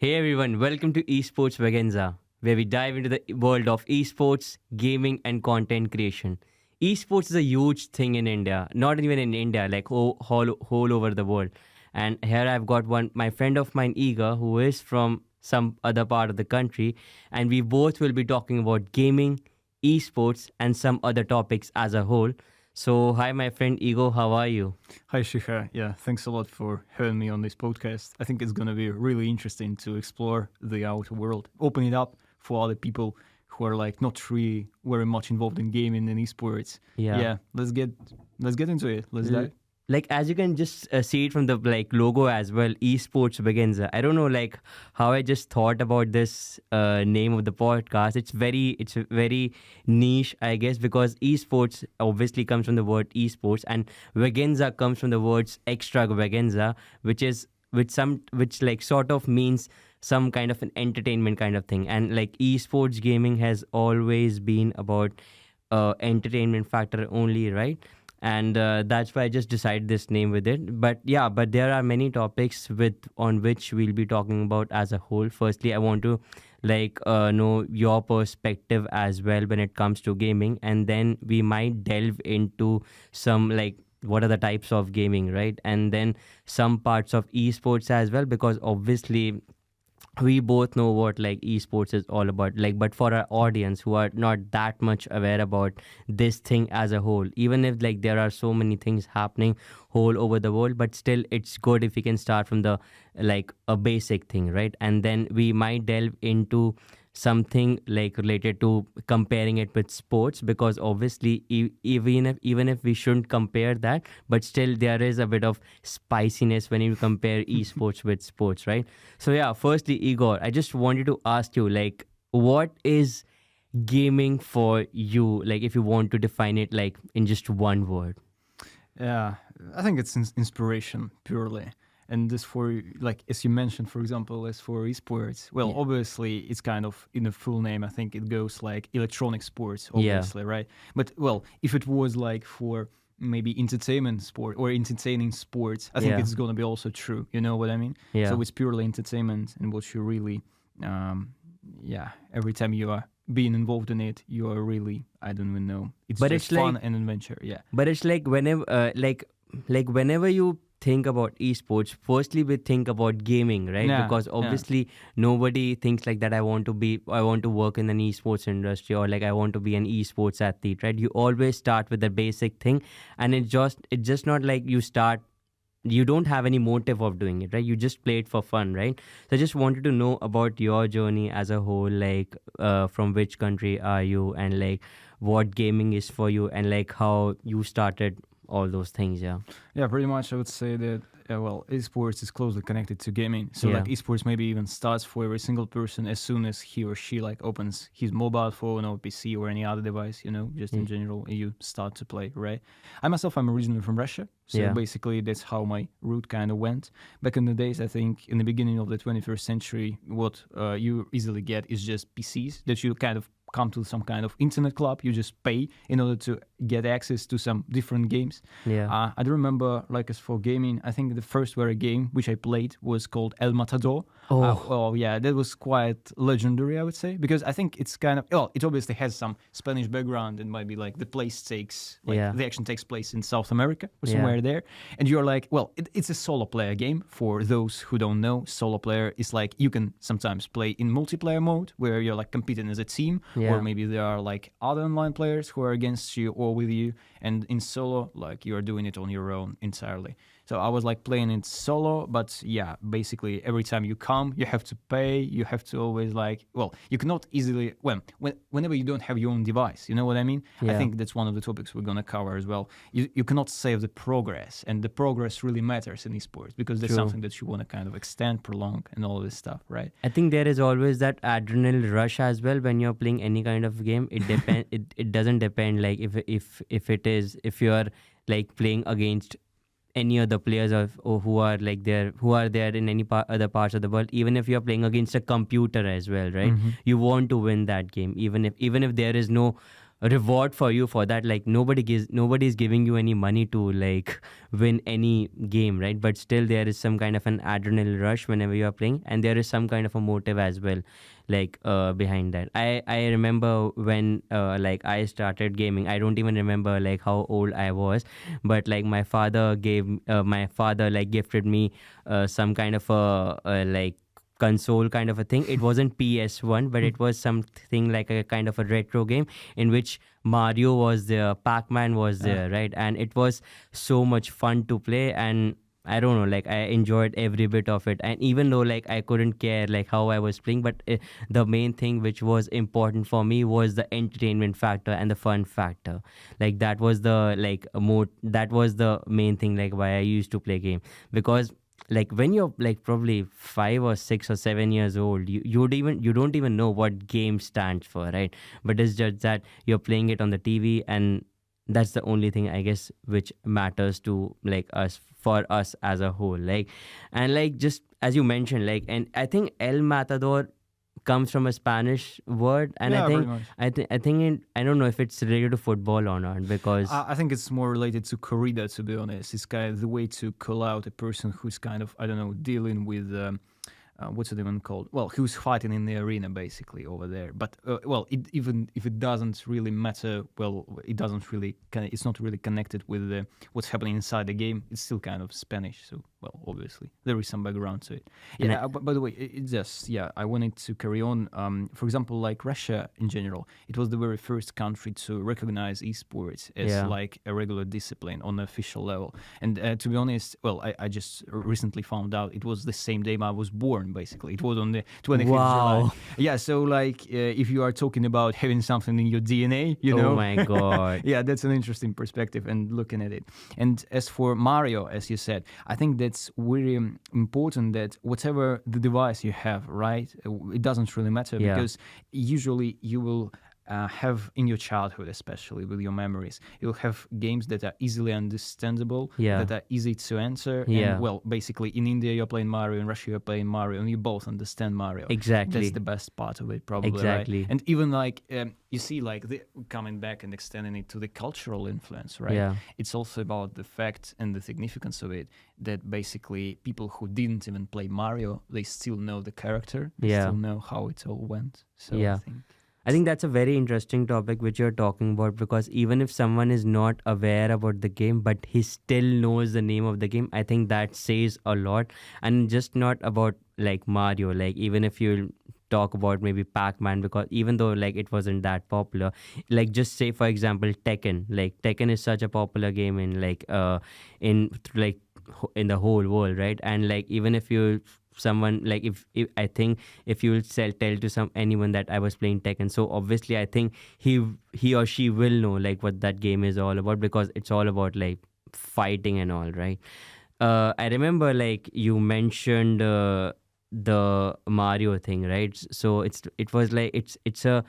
Hey everyone, welcome to eSports Vaganza, where we dive into the world of eSports, gaming, and content creation. Esports is a huge thing in India, not even in India, like whole over the world. And here I've got my friend of mine, Igor, who is from some other part of the country, and we both will be talking about gaming, esports, and some other topics as a whole. So, hi, my friend Igor, how are you? Hi, Shikha. Yeah, thanks a lot for having me on this podcast. I think it's going to be really interesting to explore the outer world, open it up for other people who are like not really very much involved in gaming and esports. Yeah, let's get into it. Let's dive. Like, as you can just see it from the logo as well, esports begins. I don't know how I just thought about this name of the podcast. It's very niche, I guess, because esports obviously comes from the word esports, and veganza comes from the words extravaganza, which sort of means some kind of an entertainment kind of thing. And like esports gaming has always been about entertainment factor only, right? And that's why I just decided this name with it. But there are many topics on which we'll be talking about as a whole. Firstly, I want to know your perspective as well when it comes to gaming, and then we might delve into some what are the types of gaming, right? And then some parts of esports as well, because obviously we both know what esports is all about, but for our audience who are not that much aware about this thing as a whole, even if there are so many things happening whole over the world, but still it's good if we can start from the a basic thing, right? And then we might delve into something related to comparing it with sports, because obviously even if we shouldn't compare that, but still there is a bit of spiciness when you compare esports with sports, right? So yeah, firstly, Igor, I just wanted to ask you, what is gaming for you, if you want to define it in just one word? Yeah, I think it's inspiration purely. And this for, as you mentioned, for example, as for esports, well, obviously it's kind of in the full name, I think it goes electronic sports, obviously, right? But, well, if it was for maybe entertainment sport or entertaining sports, I think it's going to be also true. You know what I mean? Yeah. So it's purely entertainment, and what you really, every time you are being involved in it, you are really, I don't even know. It's just fun and adventure, yeah. But it's whenever, whenever you think about esports, firstly we think about gaming, right? Because obviously nobody thinks that I want to work in an esports industry, or I want to be an esports athlete, right? You always start with the basic thing, and it's just not you don't have any motive of doing it, right? You just play it for fun, right? So I just wanted to know about your journey as a whole, from which country are you, and what gaming is for you, and how you started all those things. Yeah, pretty much I would say that esports is closely connected to gaming. So esports maybe even starts for every single person as soon as he or she opens his mobile phone or PC or any other device, just in general, you start to play, right? I myself, I'm originally from Russia, so basically that's how my route kind of went. Back in the days, I think in the beginning of the 21st century, what you easily get is just PCs that you kind of come to some kind of internet club. You just pay in order to get access to some different games. I do remember, as for gaming, I think the first very game which I played was called El Matador. That was quite legendary, I would say, because I think it's kind of, it obviously has some Spanish background, and might be the place takes, the action takes place in South America or somewhere there, and you're it's a solo player game. For those who don't know, solo player is you can sometimes play in multiplayer mode where you're competing as a team, or maybe there are other online players who are against you or with you, and in solo you're doing it on your own entirely. So I was playing it solo, but basically every time you come, you have to pay. You have to always you cannot easily, whenever you don't have your own device, you know what I mean? I think that's one of the topics we're going to cover as well. You cannot save the progress, and the progress really matters in esports, because that's something that you want to kind of extend, prolong, and all this stuff, right? I think there is always that adrenaline rush as well when you're playing any kind of game. It depends. it doesn't depend if you're playing against any other players who are there in any other parts of the world. Even if you're playing against a computer as well, right? You want to win that game, even if there is no reward for you for that. Like nobody's giving you any money to like win any game, right? But still there is some kind of an adrenaline rush whenever you are playing, and there is some kind of a motive as well, like behind that. I remember when like I started gaming. I don't even remember like how old I was, but like my father like gifted me some kind of a like console kind of a thing. It wasn't PS1, but it was something like a kind of a retro game in which Mario was there, Pac-Man was there, right? And it was so much fun to play, and I don't know, like I enjoyed every bit of it. And even though like I couldn't care like how I was playing, but the main thing which was important for me was the entertainment factor and the fun factor. Like that was the like that was the main thing, like why I used to play game. Because like when you're like probably 5 or 6 or 7 years old, you don't even know what game stands for, right? But it's just that you're playing it on the TV, and that's the only thing I guess which matters to like us, for us as a whole. Like, and like just as you mentioned, like, and I think El Matador comes from a Spanish word, and Yeah, I very think much. I don't know if it's related to football or not, because I think it's more related to corrida, to be honest. It's kind of the way to call out a person who's kind of, I don't know, dealing with what's it even called? Well, who's fighting in the arena basically over there. But well, even if it doesn't really matter, well, it doesn't really it's not really connected with what's happening inside the game. It's still kind of Spanish, so well, obviously there is some background to it. And Yeah, by the way, it just I wanted to carry on. For example, like Russia in general, it was the very first country to recognize esports as like a regular discipline on the official level. And to be honest, well, I just recently found out it was the same day I was born. Basically, it was on the 25th of July. Yeah, so like if you are talking about having something in your DNA, you know. Oh my god. Yeah, that's an interesting perspective and looking at it. And as for Mario, as you said, I think that's really important that whatever the device you have, right, it doesn't really matter because usually you will have in your childhood, especially with your memories, you'll have games that are easily understandable, that are easy to enter. And well, basically in India you're playing Mario, in Russia you're playing Mario, and you both understand Mario. Exactly. That's the best part of it, probably. Exactly. Right? And even like you see, like coming back and extending it to the cultural influence, right? Yeah. It's also about the fact and the significance of it that basically people who didn't even play Mario, they still know the character, they still know how it all went. So I think that's a very interesting topic which you're talking about, because even if someone is not aware about the game but he still knows the name of the game, I think that says a lot. And just not about like Mario, like even if you talk about maybe Pac-Man, because even though like it wasn't that popular, like just say for example Tekken, like Tekken is such a popular game in like in the whole world, right? And like even if you someone like if I think if you will tell to anyone that I was playing Tekken, so obviously I think he or she will know like what that game is all about, because it's all about like fighting and all, right? I remember like you mentioned the Mario thing, right? So it was like it's a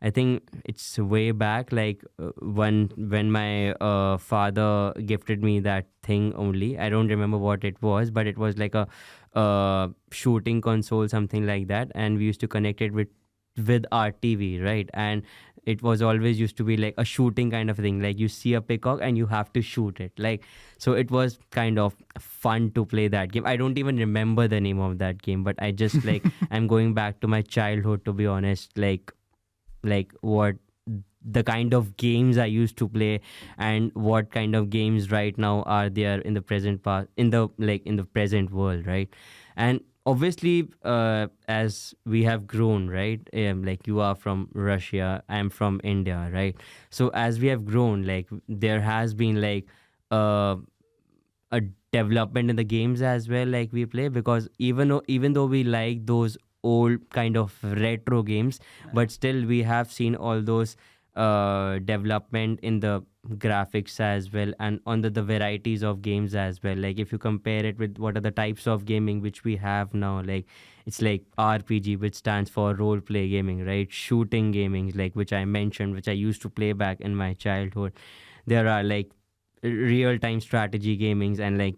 I think it's way back, like when my father gifted me that thing only. I don't remember what it was, but it was like a shooting console, something like that. And we used to connect it with our TV, right? And it was always used to be like a shooting kind of thing. Like you see a peacock and you have to shoot it. Like, so it was kind of fun to play that game. I don't even remember the name of that game, but I just like, I'm going back to my childhood, to be honest, like what the kind of games I used to play and what kind of games right now are there in the present in the present world, right? And obviously as we have grown, right, like you are from Russia, I'm from India, right? So as we have grown, like there has been like a development in the games as well, like we play, because even though we like those old kind of retro games, but still we have seen all those development in the graphics as well, and on the varieties of games as well. Like if you compare it with what are the types of gaming which we have now, like it's like RPG, which stands for role play gaming, right? Shooting gaming, like which I mentioned, which I used to play back in my childhood. There are like real time strategy gamings, and like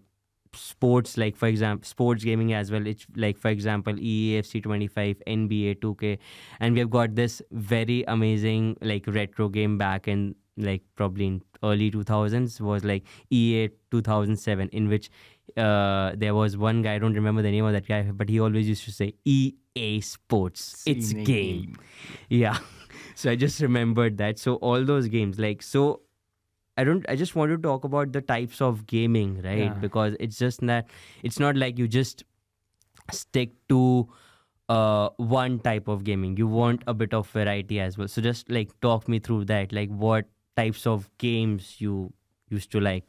sports, like for example sports gaming as well. It's like for example EAFC 25, NBA 2K, and we have got this very amazing like retro game back in like probably in early 2000s, was like EA 2007, in which there was one guy, I don't remember the name of that guy, but he always used to say EA Sports, it's game. Yeah. So I just remembered that. So all those games, like, so I just want to talk about the types of gaming, right? Yeah. Because it's just that it's not like you just stick to one type of gaming. You want a bit of variety as well. So just like talk me through that, like what types of games you used to like.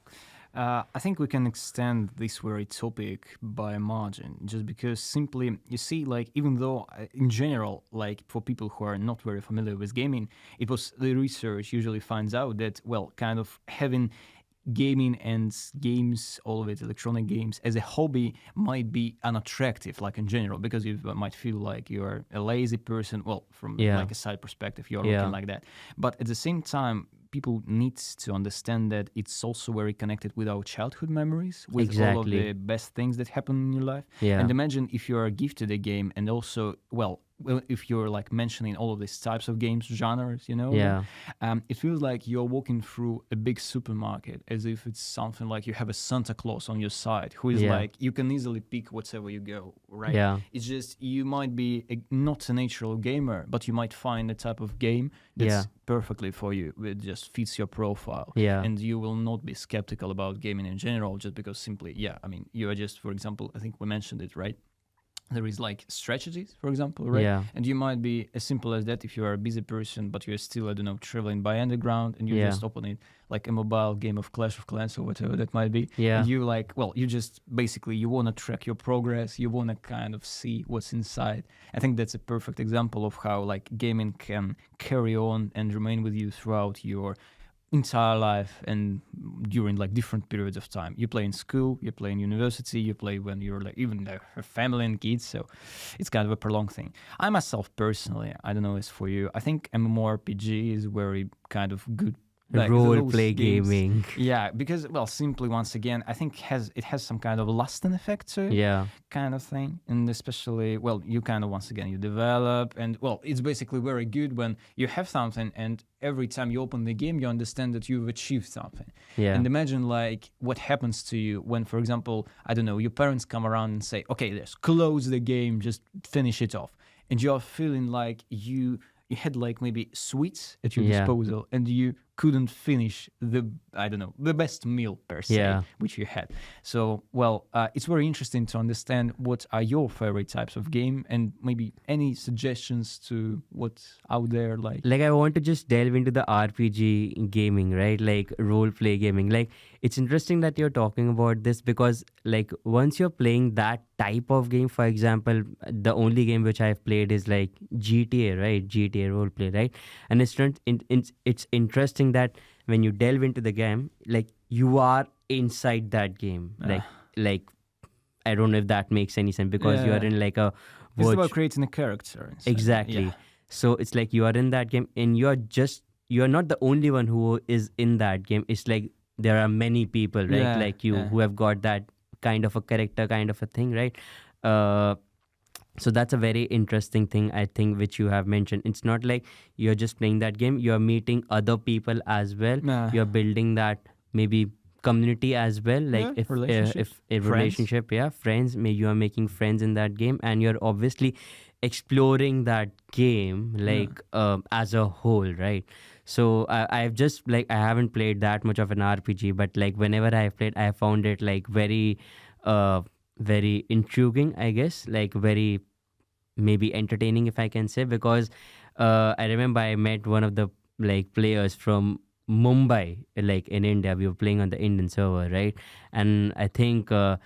I think we can extend this very topic by a margin, just because simply, you see, like, even though in general, like for people who are not very familiar with gaming, it was the research usually finds out that, well, kind of having gaming and games, all of it, electronic games, as a hobby might be unattractive, like in general, because you might feel like you're a lazy person. Well, from like a side perspective, you're looking like that. But at the same time, people need to understand that it's also very connected with our childhood memories, with all of the best things that happen in your life. And imagine if you are gifted a game, and also, well, if you're like mentioning all of these types of games, genres, you know, it feels like you're walking through a big supermarket, as if it's something like you have a Santa Claus on your side, who is like, you can easily pick whatever you go, right? It's just, you might be not a natural gamer, but you might find a type of game that's perfectly for you. It just fits your profile. And you will not be skeptical about gaming in general, just because simply, I mean, you are just, for example, I think we mentioned it, right? There is like strategies, for example, right? And you might be as simple as that if you are a busy person, but you're still, I don't know, traveling by underground, and you just open it like a mobile game of Clash of Clans or whatever that might be. And you like, well, you just basically, you want to track your progress. You want to kind of see what's inside. I think that's a perfect example of how like gaming can carry on and remain with you throughout your entire life and during like different periods of time. You play in school, you play in university, you play when you're like even a family and kids, so it's kind of a prolonged thing. I myself personally, I don't know as for you, I think MMORPG is very kind of good. Like role play gaming. Yeah, because, well, simply once again, I think it has some kind of lasting effect to it, kind of thing. And especially, well, you kind of, once again, you develop, and, well, it's basically very good when you have something, and every time you open the game, you understand that you've achieved something. And imagine like what happens to you when, for example, I don't know, your parents come around and say, okay, let's close the game, just finish it off. And you're feeling like you had like maybe sweets at your disposal, and you couldn't finish the best meal per se, which you had. So, well, it's very interesting to understand what are your favorite types of game, and maybe any suggestions to what's out there. Like I want to just delve into the RPG gaming, right? Like role play gaming. Like, it's interesting that you're talking about this, because like once you're playing that type of game, for example, the only game which I've played is like GTA, right? GTA role play, right? And it's interesting that when you delve into the game, like you are inside that game. Like I don't know if that makes any sense, because you are in like a it's about creating a character inside. Exactly. So it's like you are in that game, and you're not the only one who is in that game. It's like there are many people, right? Like you who have got that kind of a character, kind of a thing, right? So that's a very interesting thing, I think, which you have mentioned. It's not like you're just playing that game. You're meeting other people as well. You're building that maybe community as well. Like if a relationship, friends. Maybe you are making friends in that game, and you're obviously exploring that game like as a whole, right? So I've just like, I haven't played that much of an RPG, but like whenever I've played, I found it like very intriguing, I guess, like very maybe entertaining, if I can say, because I remember I met one of the like players from Mumbai, like in India. We were playing on the Indian server, right? And I think I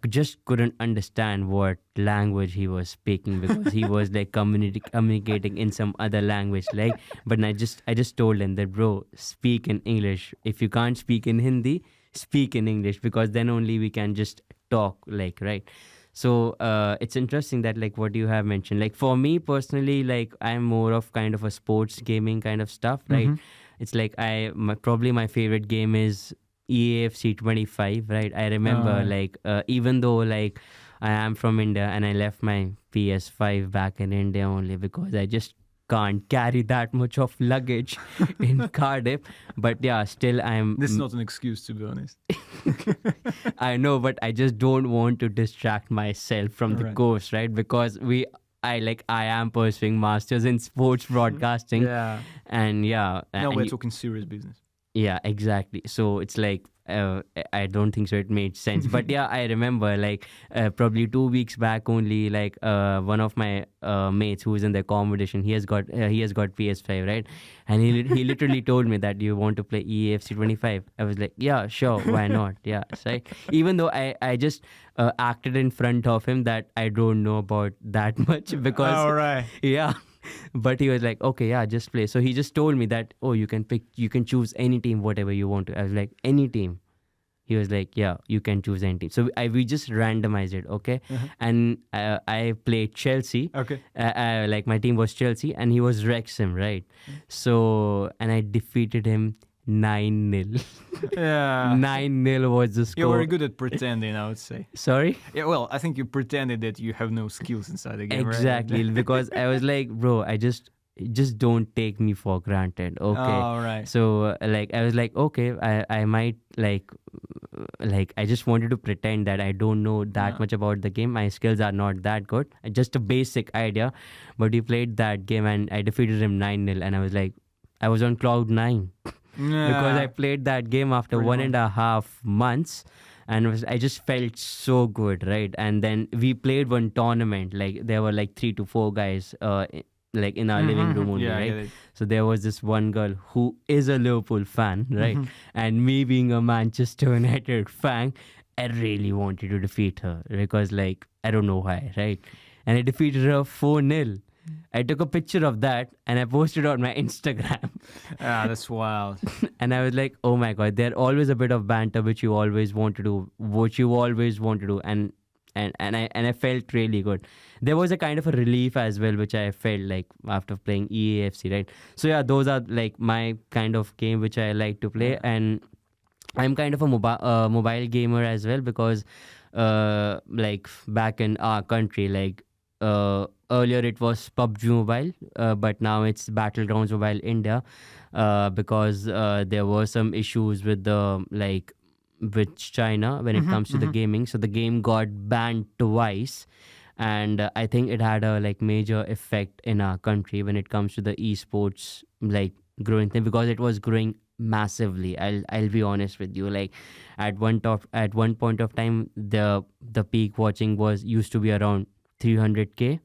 just couldn't understand what language he was speaking, because he was like communicating in some other language, like. But I just told him that, bro, speak in English. If you can't speak in Hindi, speak in English, because then only we can just talk, like, right? So it's interesting that like what you have mentioned. Like for me personally, like I'm more of kind of a sports gaming kind of stuff, right? It's like probably my favorite game is EAFC 25, right? I remember even though like I am from India and I left my PS5 back in India only because I just can't carry that much of luggage in Cardiff. But yeah, still This is not an excuse, to be honest. I know, but I just don't want to distract myself from the course, right? Because I am pursuing masters in sports broadcasting. Yeah. And now we're talking serious business. Yeah, exactly. So it's like I don't think so it made sense. But yeah, I remember like probably 2 weeks back only, like one of my mates who's in the competition, he has got PS5, right? And he literally told me that, you want to play EAFC 25? I was like, yeah, sure, why not? Yeah, right. Even though I just acted in front of him that I don't know about that much because all right. Yeah. But he was like, okay, yeah, just play. So he just told me that, oh, you can choose any team, whatever you want to. I was like, any team? He was like, yeah, you can choose any team. So we just randomized it, okay? And I played Chelsea. Okay. Like my team was Chelsea and he was Wrexham, right? So, and I defeated him 9-0. Yeah. 9-0 was the score. You're very good at pretending, I would say. Sorry? Yeah, well, I think you pretended that you have no skills inside the game, exactly, right? because I was like, bro, I just don't take me for granted, okay? All right. So like I was like, okay, I might like I just wanted to pretend that I don't know that much about the game. My skills are not that good, just a basic idea. But he played that game and I defeated him 9-0, and I was like, I was on cloud 9. Because I played that game after 1.5 months, and I just felt so good, right? And then we played one tournament, like there were like 3 to 4 guys like in our living room only, right? So there was this one girl who is a Liverpool fan, right? And me being a Manchester United fan, I really wanted to defeat her because like I don't know why, right? And I defeated her 4-0. I took a picture of that and I posted on my Instagram. That's wild. And I was like, oh my God, there's always a bit of banter which you always want to do, and I felt really good. There was a kind of a relief as well, which I felt like after playing EAFC, right? So yeah, those are like my kind of game which I like to play, and I'm kind of a mobile gamer as well because like back in our country, like earlier it was PUBG Mobile, but now it's Battlegrounds Mobile India, because there were some issues with with China when it comes to the gaming. So the game got banned twice, and I think it had a like major effect in our country when it comes to the eSports like growing thing, because it was growing massively. I'll be honest with you, like at one point of time the peak watching used to be around 300k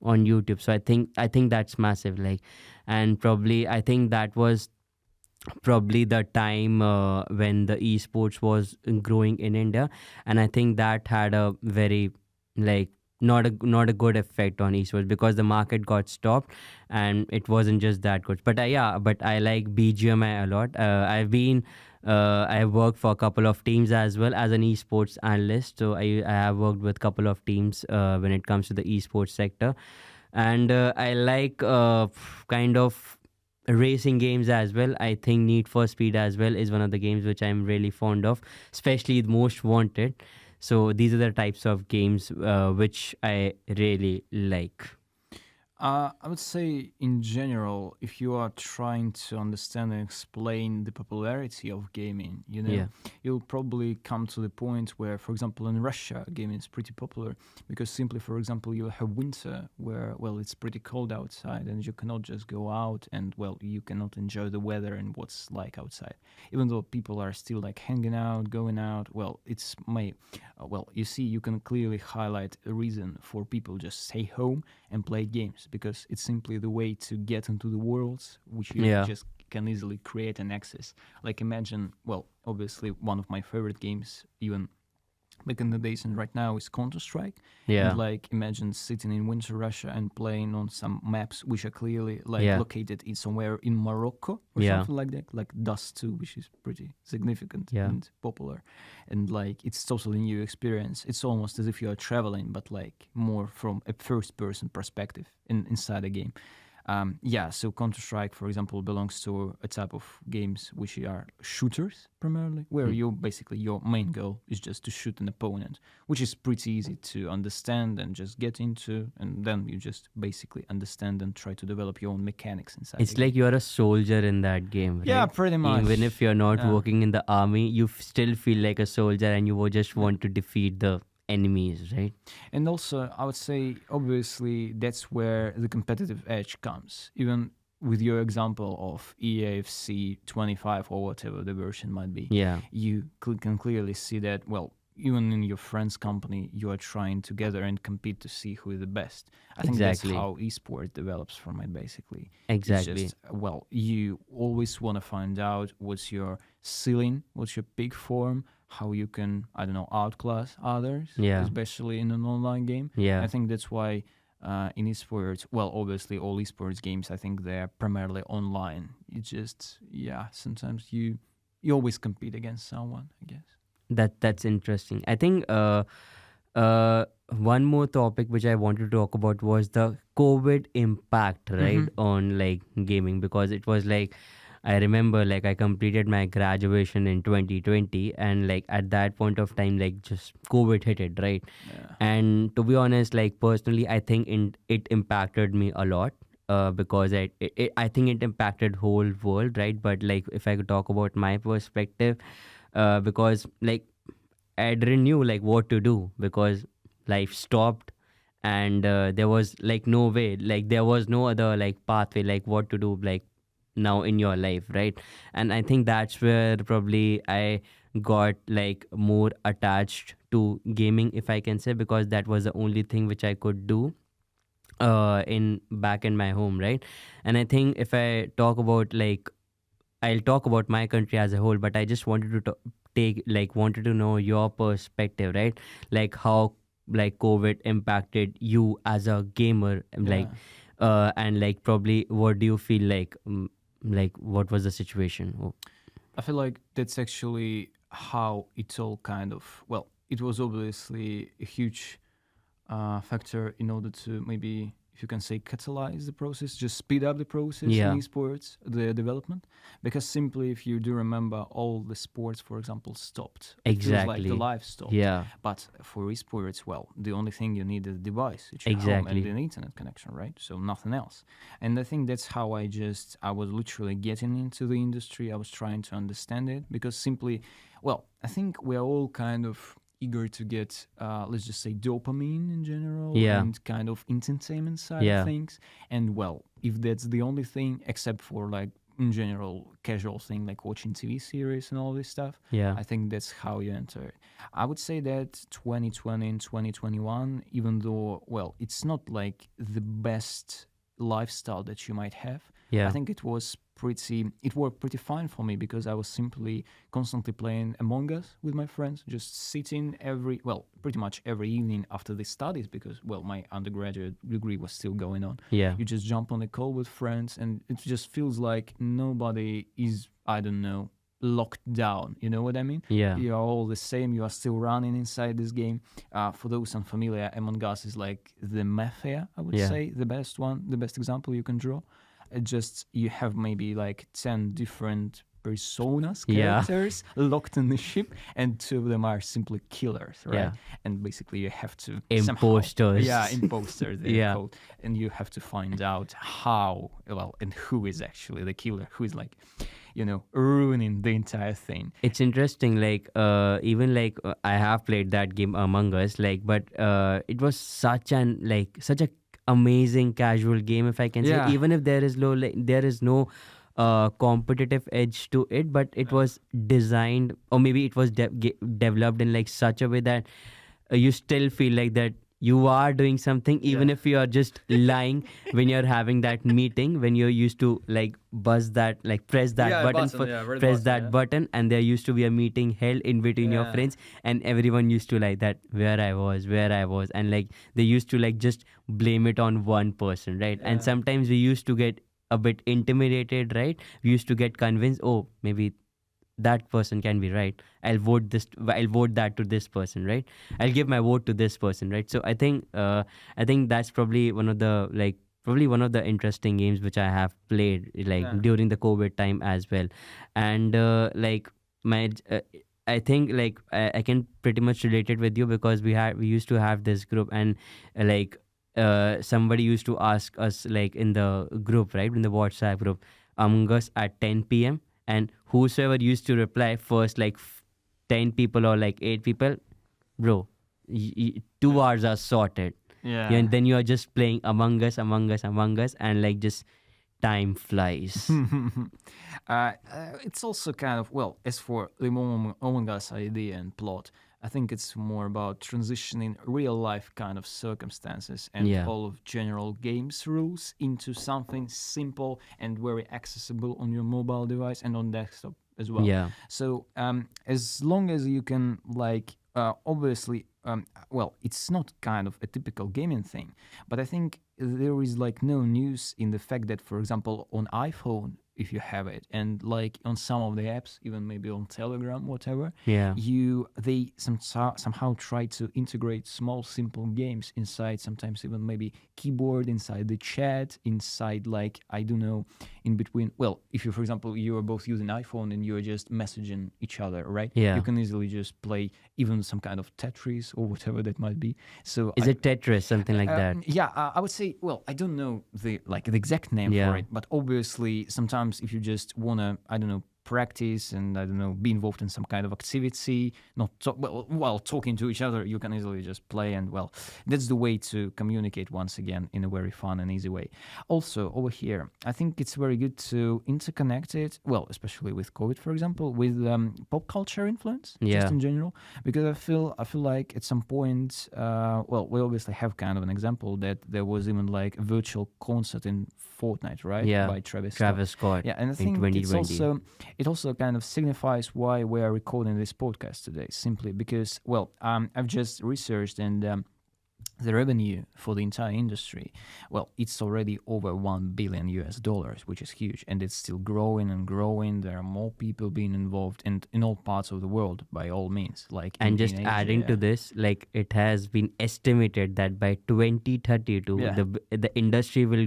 on YouTube. So I think that's massive, like, and probably I think that was probably the time when the esports was growing in India, and I think that had a very like not a good effect on esports because the market got stopped and it wasn't just that good. But I like BGMI a lot. I worked for a couple of teams as well as an esports analyst. So I have worked with a couple of teams when it comes to the esports sector. And I like kind of racing games as well. I think Need for Speed as well is one of the games which I'm really fond of, especially Most Wanted. So these are the types of games which I really like. I would say, in general, if you are trying to understand and explain the popularity of gaming, you'll probably come to the point where, for example, in Russia, gaming is pretty popular because simply, for example, you have winter where, well, it's pretty cold outside and you cannot just go out and, well, you cannot enjoy the weather and what's like outside. Even though people are still like hanging out, going out, well, you see, you can clearly highlight a reason for people just stay home and play games, because it's simply the way to get into the worlds which you just can easily create and access. Like imagine, well, obviously one of my favorite games, even back in the days and right now, is Counter-Strike. Yeah. And like imagine sitting in winter Russia and playing on some maps which are clearly located in somewhere in Morocco or something like that, like Dust 2, which is pretty significant and popular. And like it's totally new experience. It's almost as if you are traveling, but like more from a first-person perspective inside a game. So Counter-Strike, for example, belongs to a type of games which are shooters primarily, where your main goal is just to shoot an opponent, which is pretty easy to understand and just get into, and then you just basically understand and try to develop your own mechanics inside. It's like you're a soldier in that game, right? Yeah, pretty much. Even if you're not working in the army, you still feel like a soldier, and you just want to defeat the enemies, right? And also, I would say, obviously, that's where the competitive edge comes. Even with your example of EAFC 25 or whatever the version might be, you can clearly see that, well, even in your friend's company, you are trying together and compete to see who is the best. I think that's how eSport develops from it, basically. Exactly. It's just, you always want to find out what's your ceiling, what's your peak form, how you can, outclass others, especially in an online game. I think that's why in esports, obviously all esports games, I think they're primarily online. It's just, sometimes you always compete against someone, I guess. That's interesting. I think one more topic which I wanted to talk about was the COVID impact, right, on like gaming, because it was like, I remember like I completed my graduation in 2020, and like at that point of time, like just COVID hit it, right? And to be honest, like personally, I think it impacted me a lot. Because I think it impacted whole world, right? But like if I could talk about my perspective, because like I didn't knew like what to do, because life stopped, and there was like no way, like there was no other like pathway, like what to do like now in your life, right? And I think that's where probably I got like more attached to gaming, if I can say, because that was the only thing which I could do back in my home, right? And I think if I talk about like, I'll talk about my country as a whole, but I just wanted to wanted to know your perspective, right? Like how like COVID impacted you as a gamer, and like probably what do you feel like what was the situation? I feel like that's actually how it all kind of, it was obviously a huge factor in order to maybe, if you can say, catalyze the process, just speed up the process in esports, the development. Because simply, if you do remember, all the sports, for example, stopped. It feels like the life stopped. But for esports, the only thing you need is a device. It's your home and an internet connection, right? So nothing else. And I think that's how I was literally getting into the industry. I was trying to understand it, because simply, I think we are all kind of eager to get, let's just say, dopamine in general, and kind of entertainment side of things. And if that's the only thing, except for like in general casual thing like watching TV series and all this stuff, I think that's how you enter it. I would say that 2020 and 2021, even though it's not like the best lifestyle that you might have, I think it worked pretty fine for me, because I was simply constantly playing Among Us with my friends, just sitting pretty much every evening after the studies, because my undergraduate degree was still going on. You just jump on a call with friends, and it just feels like nobody is, locked down. You know what I mean? You are all the same. You are still running inside this game. For those unfamiliar, Among Us is like the mafia, I would say, the best example you can draw. You have maybe like 10 different personas, characters locked in the ship, and 2 of them are simply killers, right? And basically you have to imposters. Imposters, they're called. And you have to find out how, and who is actually the killer, who is like, ruining the entire thing. It's interesting, like even like I have played that game Among Us, like, but it was such a amazing casual game, if I can say, even if there is no competitive edge to it, but it was designed, or maybe it was developed in like such a way that you still feel like that you are doing something, even if you are just lying when you're having that meeting, when you're used to like buzz that, like press that button, and there used to be a meeting held in between your friends, and everyone used to like that where I was, and like they used to like just blame it on one person, right? And sometimes we used to get a bit intimidated, right? We used to get convinced, oh, maybe that person can be right. I'll vote that to this person, right? I'll give my vote to this person, right? So I think that's probably one of the like probably one of the interesting games which I have played like during the COVID time as well. And like my I think like I can pretty much relate it with you, because we used to have this group, and like somebody used to ask us like in the group, right, in the WhatsApp group, Among Us at 10 p.m. and whosoever used to reply first, like 10 people or like 8 people, bro, 2 hours are sorted. Yeah. And then you are just playing Among Us, and like just time flies. It's also kind of, well, as for the Among Us idea and plot, I think it's more about transitioning real life kind of circumstances and all of general games rules into something simple and very accessible on your mobile device and on desktop as well. Yeah. So as long as you can like obviously, well, it's not kind of a typical gaming thing, but I think there is like no news in the fact that, for example, on iPhone, if you have it, and like on some of the apps, even maybe on Telegram, whatever, they somehow try to integrate small, simple games inside, sometimes even maybe keyboard, inside the chat, inside like, I don't know, in between. Well, if you, for example, you are both using iPhone and you are just messaging each other, right? Yeah. You can easily just play even some kind of Tetris or whatever that might be. So Is it Tetris, something like that? Yeah, I would say, well, I don't know the exact name for it, but obviously sometimes if you just want to, I don't know, practice and, I don't know, be involved in some kind of activity, not while talking to each other, you can easily just play, and well, that's the way to communicate once again in a very fun and easy way. Also, over here, I think it's very good to interconnect it, well, especially with COVID, for example, with pop culture influence, just in general, because I feel like at some point, well, we obviously have kind of an example that there was even like a virtual concert in Fortnite, right? Yeah, by Travis Scott. Yeah, and I think it also kind of signifies why we are recording this podcast today, simply because, well, I've just researched, and the revenue for the entire industry, well, it's already over $1 billion, which is huge, and it's still growing and growing. There are more people being involved, and in all parts of the world, by all means. Like, and just adding to this, like it has been estimated that by 2032, the industry will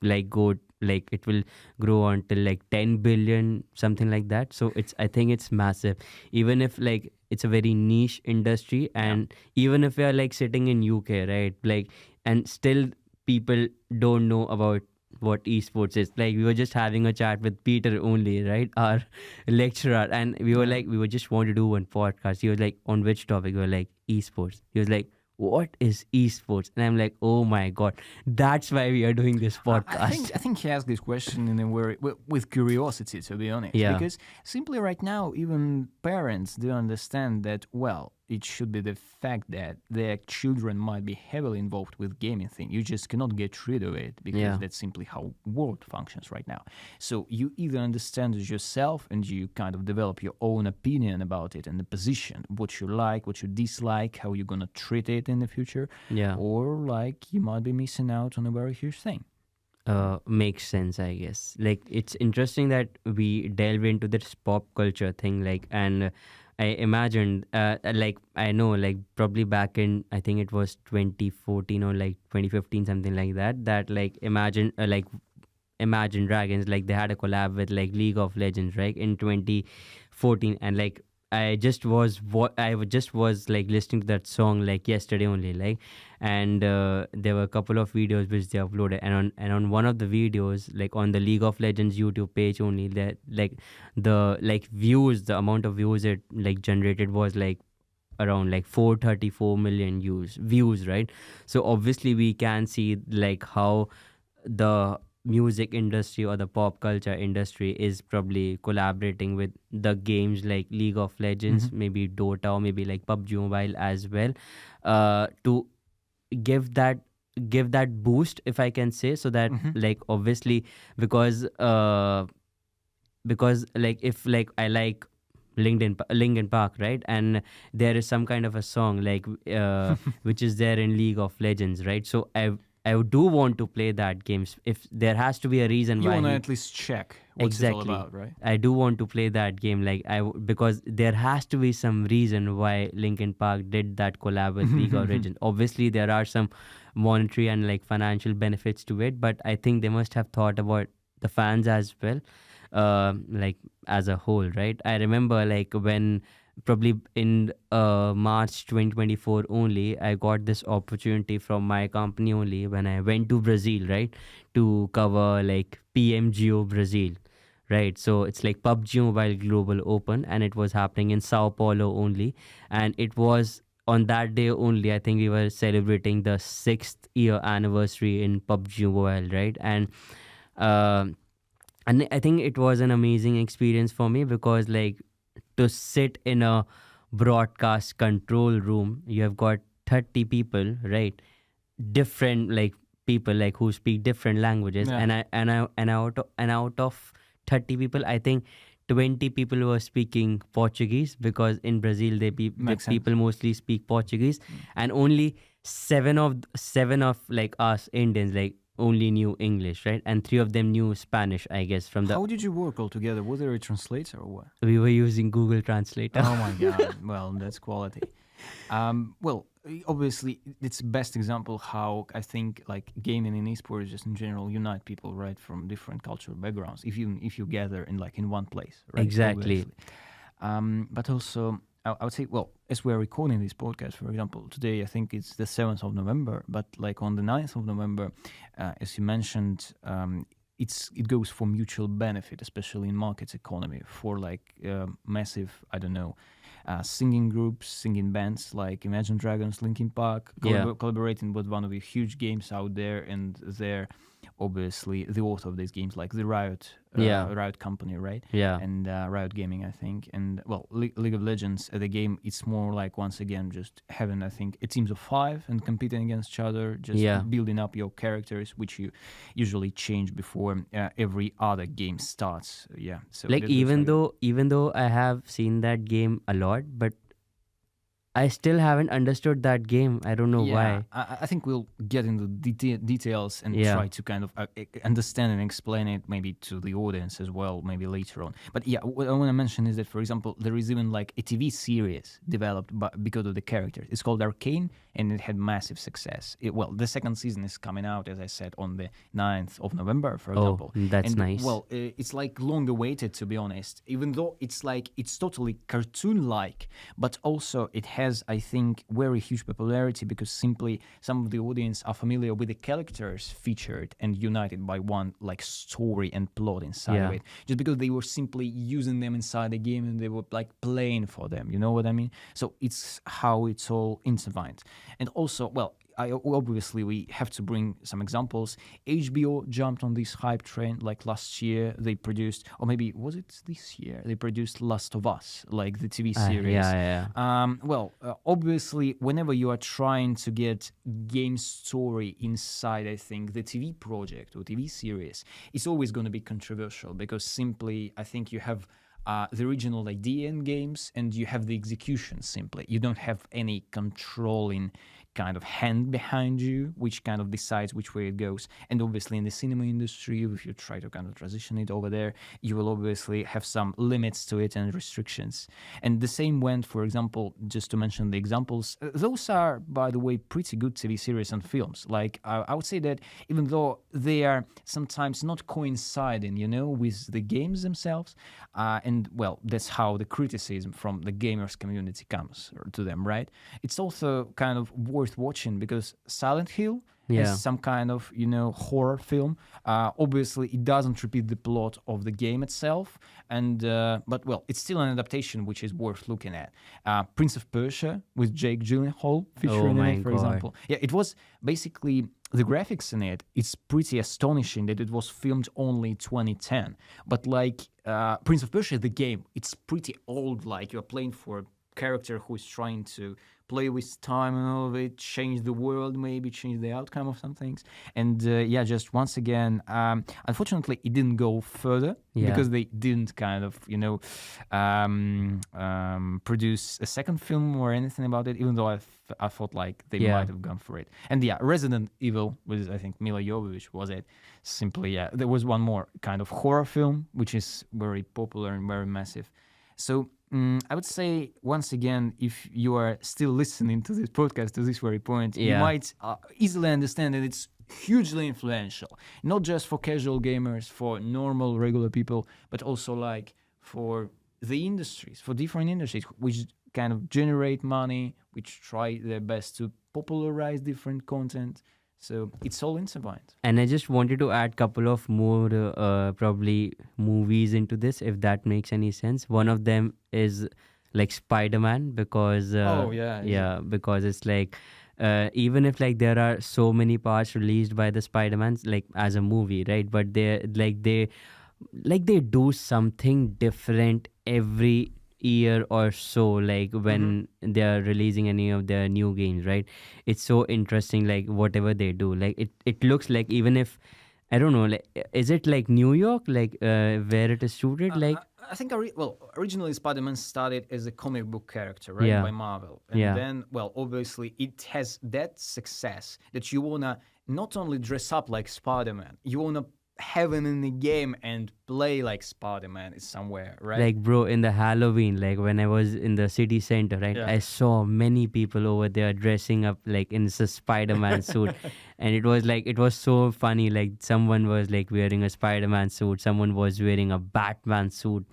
like go, like it will grow until like 10 billion, something like that. So I think it's massive, even if like it's a very niche industry, and even if we are like sitting in UK, right, like, and still people don't know about what esports is. Like we were just having a chat with Peter only, right, our lecturer, and we were like, we were just want to do one podcast. He was like, on which topic? We were like, esports. He was like, what is esports? And I'm like, oh my god, that's why we are doing this podcast. I think he asked this question in a very, with curiosity, to be honest. Because simply right now, even parents do understand that, well, it should be the fact that their children might be heavily involved with gaming thing. You just cannot get rid of it, because that's simply how world functions right now. So you either understand it yourself and you kind of develop your own opinion about it and the position, what you like, what you dislike, how you're gonna treat it in the future, or like you might be missing out on a very huge thing. Makes sense, I guess. Like it's interesting that we delve into this pop culture thing, like, and I imagined, like, I know, like, probably back in, I think it was 2014 or like 2015, something like that, like, Imagine Dragons, like, they had a collab with, like, League of Legends, right, in 2014, and, like, I just was like listening to that song like yesterday only, like, and there were a couple of videos which they uploaded, and on one of the videos, like on the League of Legends YouTube page only, that like the views, the amount of views it like generated was like around like 434 million views, right? So obviously we can see like how the music industry or the pop culture industry is probably collaborating with the games like League of Legends, maybe Dota, or maybe like PUBG Mobile as well, to give that boost, if I can say, so that like obviously because like if like I like Linkin Park, right, and there is some kind of a song like which is there in League of Legends, right, so I do want to play that game. If there has to be a reason why you want to at least check what's exactly. it all about, right? I do want to play that game, like because there has to be some reason why Linkin Park did that collab with League of Legends. Obviously, there are some monetary and like financial benefits to it, but I think they must have thought about the fans as well, like as a whole, right? I remember like when probably in March 2024 only, I got this opportunity from my company only when I went to Brazil, right, to cover like PMGO Brazil, right? So it's like PUBG Mobile Global Open, and it was happening in Sao Paulo only, and it was on that day only. I think we were celebrating the 6th year anniversary in PUBG Mobile, right? And I think it was an amazing experience for me because like to sit in a broadcast control room, you have got 30 people, right? Different like people like who speak different languages, Yeah. and out of 30 people, I think 20 people were speaking Portuguese, because in Brazil the Makes sense. people mostly speak Portuguese, and only seven of like us Indians like only knew English, right? And 3 of them knew Spanish, I guess, from the How did you work all together? Was there a translator or what? we were using Google Translator. Oh my god! Well, that's quality. Well, obviously, it's the best example how I think like gaming and esports just in general unite people, right, from different cultural backgrounds. If you gather in like in one place, right? Exactly. Obviously. But also, I would say, well, as we're recording this podcast, for example, today I think it's the 7th of November, but like on the 9th of November, as you mentioned, it goes for mutual benefit, especially in markets economy, for like massive, I don't know, singing groups, singing bands like Imagine Dragons, Linkin Park, collaborating with one of the huge games out there, and they're obviously the author of these games, like the Riot company, right? Yeah. And Riot Gaming, I think. And well, League of Legends, the game, it's more like once again just having, I think, a teams of 5 and competing against each other, just building up your characters, which you usually change before every other game starts. Yeah. So like even though I have seen that game a lot, but I still haven't understood that game. I don't know why. I think we'll get into details and try to kind of understand and explain it maybe to the audience as well, maybe later on. But yeah, what I want to mention is that, for example, there is even like a TV series developed because of the characters. It's called Arcane, and it had massive success. The second season is coming out, as I said, on the 9th of November, for example. That's nice. Well, it's like long awaited, to be honest, even though it's totally cartoon-like, but also it has, I think, very huge popularity because simply some of the audience are familiar with the characters featured and united by one like story and plot inside of it, just because they were simply using them inside the game and they were like playing for them, you know what I mean? So it's how it's all intertwined. And also, well, obviously we have to bring some examples. HBO jumped on this hype train like last year. They produced, or maybe was it this year? They produced Last of Us, like the TV series. Obviously, whenever you are trying to get game story inside, I think the TV project or TV series, it's always going to be controversial because simply, I think you have the original idea in games and you have the execution simply. You don't have any controlling kind of hand behind you, which kind of decides which way it goes. And obviously in the cinema industry, if you try to kind of transition it over there, you will obviously have some limits to it and restrictions. And the same went, for example, just to mention the examples, those are, by the way, pretty good TV series and films. Like, I would say that even though they are sometimes not coinciding, with the games themselves, and, well, that's how the criticism from the gamers community comes to them, right? It's also kind of worth watching because Silent Hill is some kind of, horror film. Obviously, it doesn't repeat the plot of the game itself, but, well, it's still an adaptation which is worth looking at. Prince of Persia with Jake Gyllenhaal featuring in it, for example. Yeah, it was basically the graphics in it. It's pretty astonishing that it was filmed only 2010. But like Prince of Persia, the game, it's pretty old. Like you're playing for a character who is trying to play with time and all of it, change the world, maybe change the outcome of some things. And just once again, unfortunately, it didn't go further because they didn't kind of, produce a second film or anything about it, even though I thought like they might have gone for it. And Resident Evil, with I think Mila Jovovich was it. Simply, there was one more kind of horror film, which is very popular and very massive. So I would say, once again, if you are still listening to this podcast to this very point, you might easily understand that it's hugely influential, not just for casual gamers, for normal, regular people, but also like for the industries, for different industries, which kind of generate money, which try their best to popularize different content. So it's all intertwined. And I just wanted to add a couple of more probably movies into this, if that makes any sense. One of them is like Spider-Man, because because it's like even if like there are so many parts released by the Spider-Mans like as a movie, right? But they do something different every year or so, like when they're releasing any of their new games, right? It's so interesting, like whatever they do, like it looks like, even if I don't know, like is it like New York, like where it is shooted, like I think originally Spider-Man started as a comic book character, right, by Marvel, and then obviously it has that success that you wanna not only dress up like Spider-Man, you wanna have him in the game and play like Spider-Man is somewhere, right? Like, bro, in the Halloween, like when I was in the city center, right, I saw many people over there dressing up like in a Spider-Man suit, and it was so funny. Like someone was like wearing a Spider-Man suit, someone was wearing a Batman suit.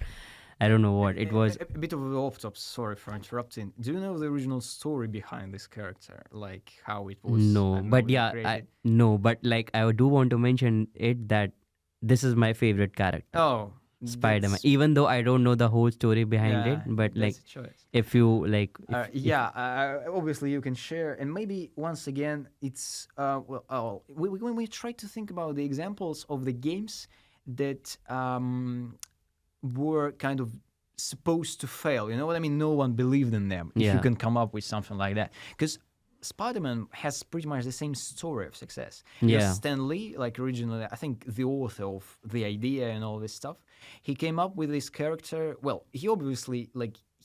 I don't know what it was. A bit of an off-top. Sorry for interrupting. Do you know the original story behind this character, like how it was? No, but like I do want to mention it that this is my favorite character. Oh, Spider-Man. Even though I don't know the whole story behind it, but like if you like, obviously you can share, and maybe once again it's when we try to think about the examples of the games that were kind of supposed to fail, you know what I mean? No one believed in them. If you can come up with something like that, because Spider-Man has pretty much the same story of success. Stan Lee, like originally, I think the author of the idea and all this stuff, he came up with this character. Well, he obviously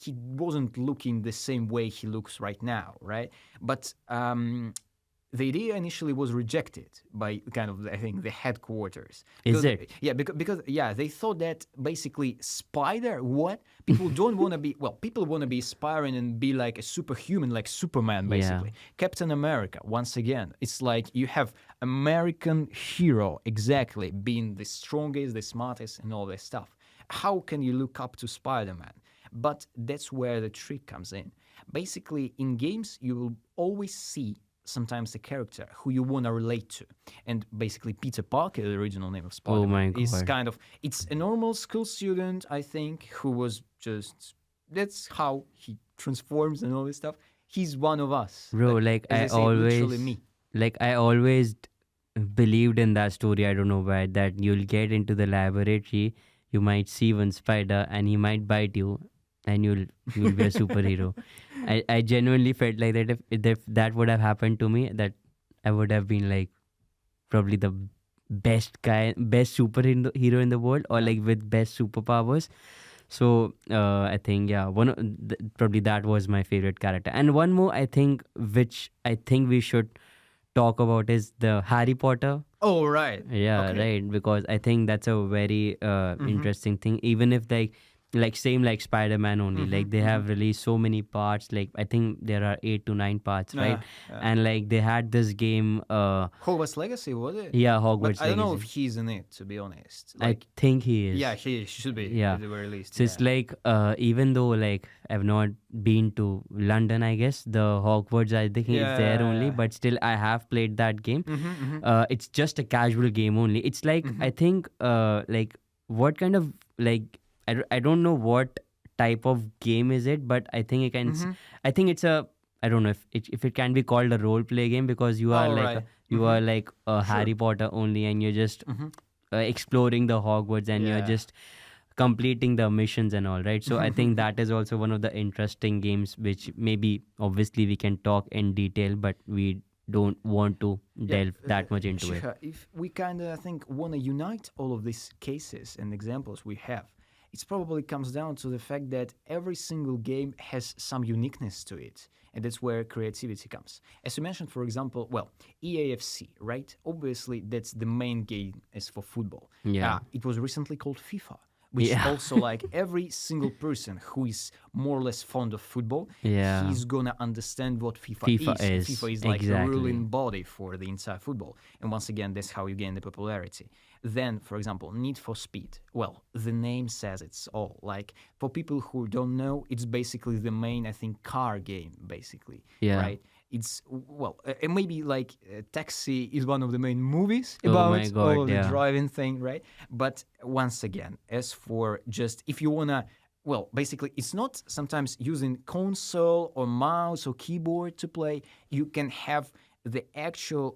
he wasn't looking the same way he looks right now, right? But the idea initially was rejected by kind of, I think, the headquarters. Is it? Yeah, because they thought that basically people don't want to be, people want to be aspiring and be like a superhuman, like Superman, basically. Captain America, once again, it's like you have American hero, exactly, being the strongest, the smartest, and all this stuff. How can you look up to Spider-Man? But that's where the trick comes in. Basically, in games, you will always see sometimes a character who you want to relate to. And basically Peter Parker, the original name of Spider-Man, is kind of, it's a normal school student, I think, who was just, that's how he transforms and all this stuff. He's one of us. Bro, I always believed in that story, I don't know why, that you'll get into the laboratory, you might see one spider and he might bite you and you'll be a superhero. I genuinely felt like that if that would have happened to me, that I would have been like probably the best superhero in the world, or like with best superpowers. So I think probably that was my favorite character. And one more, I think, which I think we should talk about is the Harry Potter. Oh, right. Yeah, okay. Right. Because I think that's a very interesting thing. Even if like same like Spider-Man only, like they have released so many parts, like I think there are 8 to 9 parts, right? And like they had this game Hogwarts Legacy, was it? Yeah, Hogwarts Legacy. I don't know if Legacy. He's in it, to be honest. I think he is. Yeah, he should be at the very least. So it's like even though like I've not been to London, I guess the Hogwarts, I think it's there only, but still I have played that game. It's just a casual game only. It's like I think like what kind of like I don't know what type of game is it, but I think it can. I think it's a. I don't know if it can be called a role play game, because you are are like a Harry Potter only, and you're just exploring the Hogwarts, and you're just completing the missions and all, right? So I think that is also one of the interesting games which maybe obviously we can talk in detail, but we don't want to delve that much into it. If we kind of, I think, want to unite all of these cases and examples we have, it probably comes down to the fact that every single game has some uniqueness to it. And that's where creativity comes. As you mentioned, for example, well, EAFC, right? Obviously, that's the main game is for football. Yeah. It was recently called FIFA, which also like every single person who is more or less fond of football, he's gonna understand what FIFA is. FIFA is like the ruling body for the entire football. And once again, that's how you gain the popularity. Then, for example, Need for Speed. Well, the name says it's all. Like, for people who don't know, it's basically the main, I think, car game, basically. Yeah. Right? It's, well, maybe like Taxi is one of the main movies about all of the driving thing, right? But once again, as for just, if you want to, well, basically, it's not sometimes using console or mouse or keyboard to play. You can have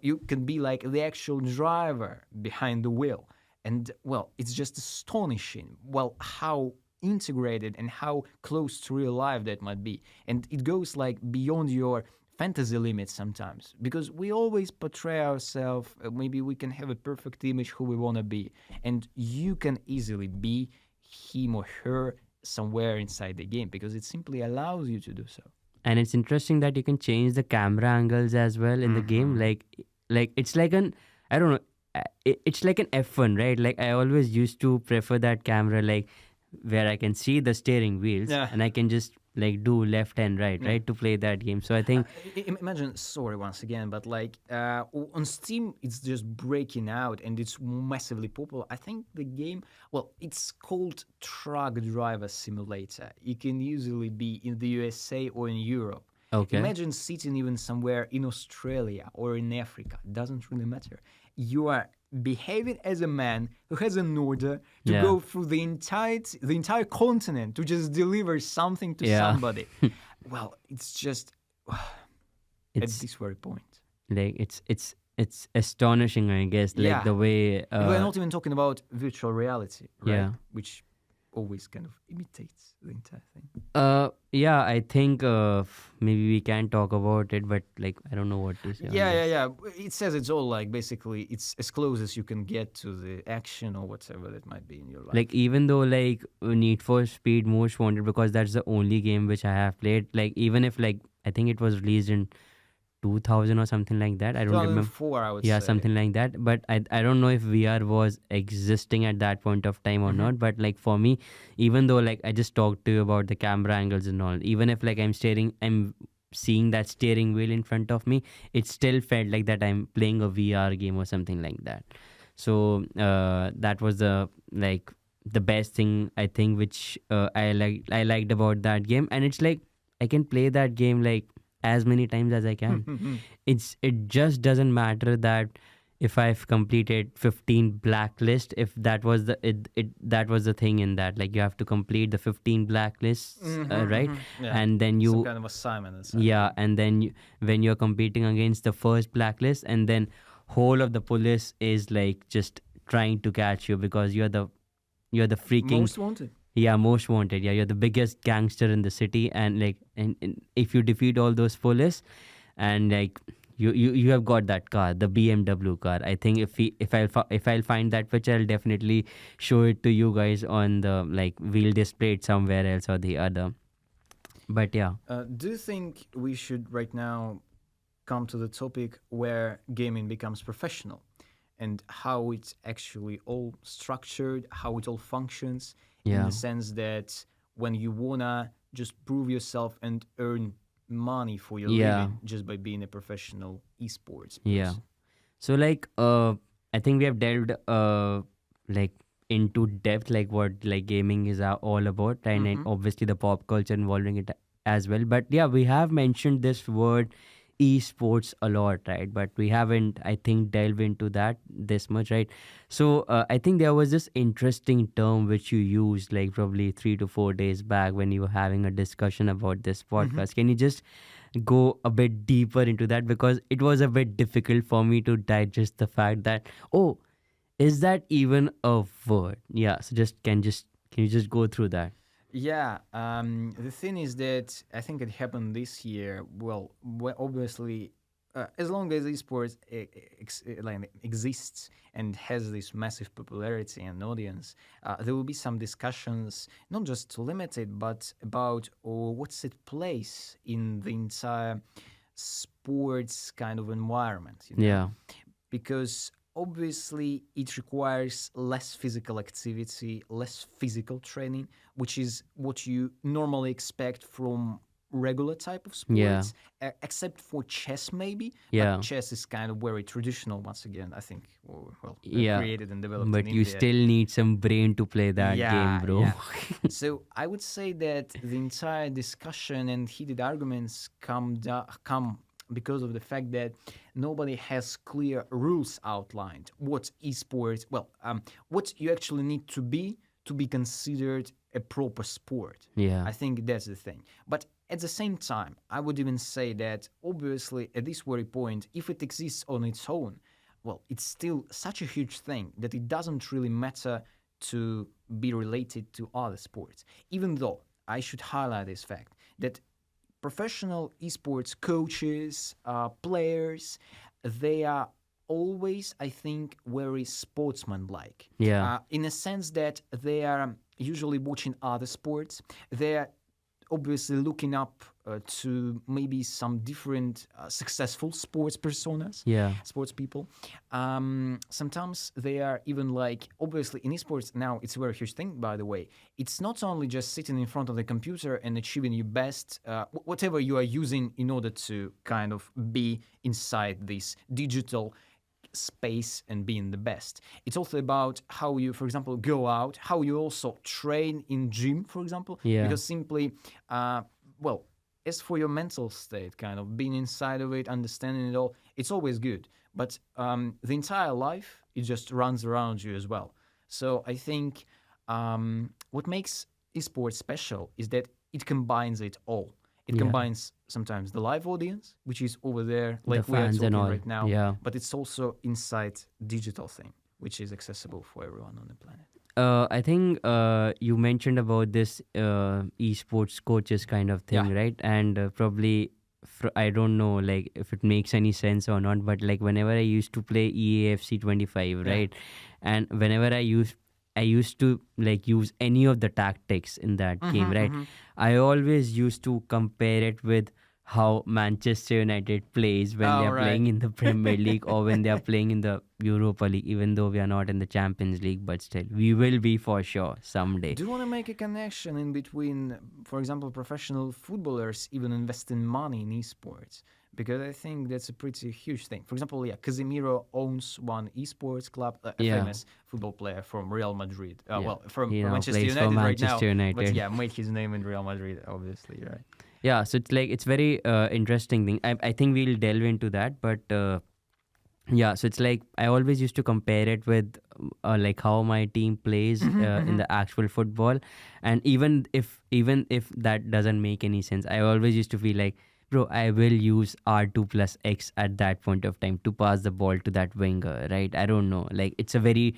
you can be like the actual driver behind the wheel. And, well, it's just astonishing, well, how integrated and how close to real life that might be. And it goes like beyond your fantasy limits sometimes, because we always portray ourselves, maybe we can have a perfect image who we want to be. And you can easily be him or her somewhere inside the game because it simply allows you to do so. And it's interesting that you can change the camera angles as well in the game. Like it's like an, I don't know, it's like an F1, right? Like I always used to prefer that camera, like where I can see the steering wheels and I can just like do left and right to play that game. So I think imagine, sorry once again, but like on Steam it's just breaking out and it's massively popular. I think the game, well, it's called Truck Driver Simulator. It can usually be in the USA or in Europe. Imagine sitting even somewhere in Australia or in Africa, doesn't really matter. You are behaving as a man who has an order to go through the entire continent to just deliver something to somebody. Well, it's just at this very point. Like it's astonishing, I guess. Like the way we're not even talking about virtual reality, right? Which always kind of imitates the entire thing. I think maybe we can talk about it, but like I don't know what to say. Yeah. It says it's all like basically it's as close as you can get to the action or whatever that might be in your life. Like even though like Need for Speed Most Wanted, because that's the only game which I have played. Like even if like I think it was released in 2000 or something like that. I don't remember. 2004, I would say. Yeah, something like that. But I don't know if VR was existing at that point of time or not. But like for me, even though like I just talked to you about the camera angles and all, even if like I'm seeing that steering wheel in front of me, it still felt like that I'm playing a VR game or something like that. So that was the best thing I think which I liked about that game. And it's like I can play that game like as many times as I can. It just doesn't matter that if I've completed 15 blacklist, if that was that was the thing in that, like you have to complete the 15 blacklists, right? And then you some kind of assignment. And then when you're competing against the first blacklist, and then whole of the police is like just trying to catch you because you're the freaking most wanted. Yeah, most wanted. Yeah, you're the biggest gangster in the city, and like, and if you defeat all those police, and like you have got that car, the BMW car. I think if I'll find that picture, I'll definitely show it to you guys on the like we'll display it somewhere else or the other. But yeah. Do you think we should right now come to the topic where gaming becomes professional, and how it's actually all structured, how it all functions? In the sense that when you wanna just prove yourself and earn money for your living just by being a professional eSports person. So like I think we have delved like into depth like what like gaming is all about, and obviously the pop culture involving it as well. But yeah, we have mentioned this word eSports a lot, right? But we haven't, I think, delved into that this much, right? So I think there was this interesting term which you used like probably 3 to 4 days back when you were having a discussion about this podcast. Can you just go a bit deeper into that, because it was a bit difficult for me to digest the fact that, oh, is that even a word? Yeah, so just Can you just go through that? Yeah, the thing is that I think it happened this year. Well, obviously, as long as esports exists and has this massive popularity and audience, there will be some discussions, not just to limit it, but about what's its place in the entire sports kind of environment. You know? Yeah. Because obviously it requires less physical activity, less physical training, which is what you normally expect from regular type of sports, except for chess maybe. Yeah. But chess is kind of very traditional once again, I think. Yeah. Created and developed But in you India. still need some brain to play that game, bro. Yeah. So I would say that the entire discussion and heated arguments come because of the fact that nobody has clear rules outlined. What esports, what you actually need to be considered a proper sport. Yeah. I think that's the thing. But at the same time, I would even say that obviously at this very point, if it exists on its own, well, it's still such a huge thing that it doesn't really matter to be related to other sports. Even though I should highlight this fact that professional esports coaches, players, they are always, I think, very sportsman-like. Yeah. In a sense that they are usually watching other sports. They're obviously looking up to maybe some different successful sports personas, sports people. Sometimes they are even like, obviously in esports now, it's a very huge thing, by the way. It's not only just sitting in front of the computer and achieving your best, whatever you are using in order to kind of be inside this digital space and being the best. It's also about how you, for example, go out, how you also train in gym, for example, because simply, as for your mental state, kind of being inside of it, understanding it all, it's always good. But the entire life, it just runs around you as well. So I think what makes esports special is that it combines it all. It combines sometimes the live audience, which is over there, like we are talking right now, but it's also inside digital thing, which is accessible for everyone on the planet. I think you mentioned about this esports coaches kind of thing, right? And probably, I don't know, like if it makes any sense or not, but like whenever I used to play EAFC 25, right? And whenever I used to like use any of the tactics in that game, right? I always used to compare it with how Manchester United plays when they're playing in the Premier League or when they're playing in the Europa League, even though we are not in the Champions League, but still, we will be for sure someday. Do you want to make a connection in between, for example, professional footballers even investing money in esports? Because I think that's a pretty huge thing. For example, Casemiro owns one esports club, a famous football player from Real Madrid. From Manchester United right now. But made his name in Real Madrid, obviously, right? Yeah, so it's very interesting thing. I think we'll delve into that, but so it's like I always used to compare it with like how my team plays in the actual football, and even if that doesn't make any sense, I always used to feel like, bro, I will use R2 plus X at that point of time to pass the ball to that winger, right? I don't know. Like, it's a very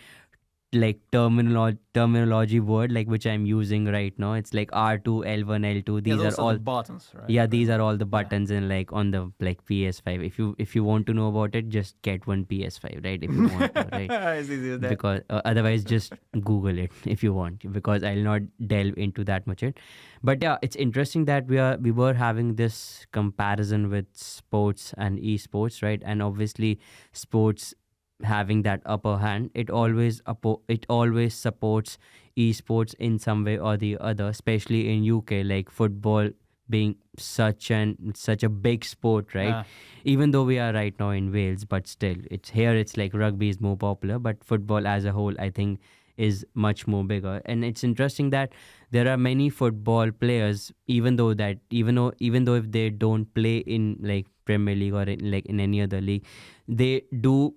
like terminology word like which I'm using right now. It's like R2, L1, L2. These are all the buttons, right? Yeah, these are all the buttons in like on the like PS5. If you want to know about it, just get one PS5, right? If you want to, right? Because otherwise just Google it if you want, because I'll not delve into that much it. But yeah, it's interesting that we were having this comparison with sports and esports, right? And obviously sports having that upper hand, it always supports esports in some way or the other, especially in UK, like football being such a big sport, right? Even though we are right now in Wales, but still it's like rugby is more popular, but football as a whole I think is much more bigger. And it's interesting that there are many football players, even though if they don't play in like Premier League or in any other league, they do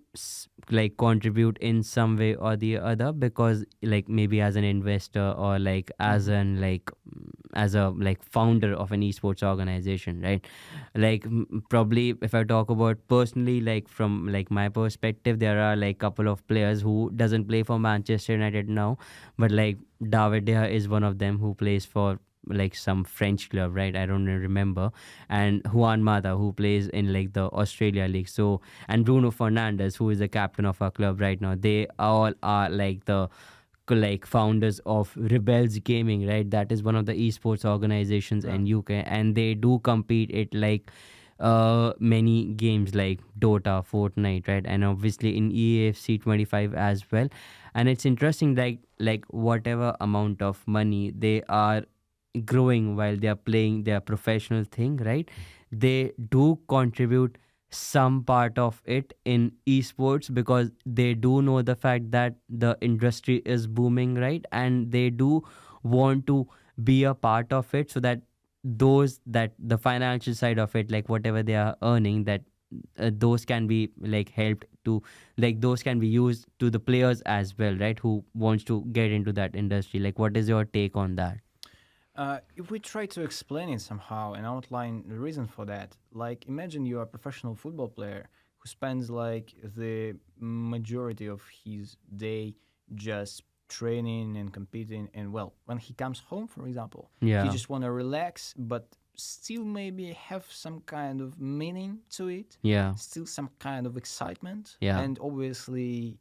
like contribute in some way or the other, because like maybe as an investor or like as an like as a like founder of an esports organization, right? Like probably if I talk about personally, like from like my perspective, there are like couple of players who doesn't play for Manchester United now, but like David De Gea is one of them who plays for like some French club, right? I don't remember. And Juan Mata, who plays in like the Australia League. So, and Bruno Fernandes, who is the captain of our club right now. They all are like the like founders of Rebels Gaming, right? That is one of the esports organizations in UK, and they do compete at like many games like Dota, Fortnite, right? And obviously in EAFC 25 as well. And it's interesting, like whatever amount of money they are growing while they are playing their professional thing, right? They do contribute some part of it in esports, because they do know the fact that the industry is booming, right? And they do want to be a part of it, so that the financial side of it, like whatever they are earning, that those can be like helped to, like those can be used to the players as well, right? Who wants to get into that industry. Like, what is your take on that? If we try to explain it somehow and outline the reason for that, like imagine you're a professional football player who spends like the majority of his day just training and competing, and well, when he comes home, for example, he just want to relax, but still maybe have some kind of meaning to it, still some kind of excitement, and obviously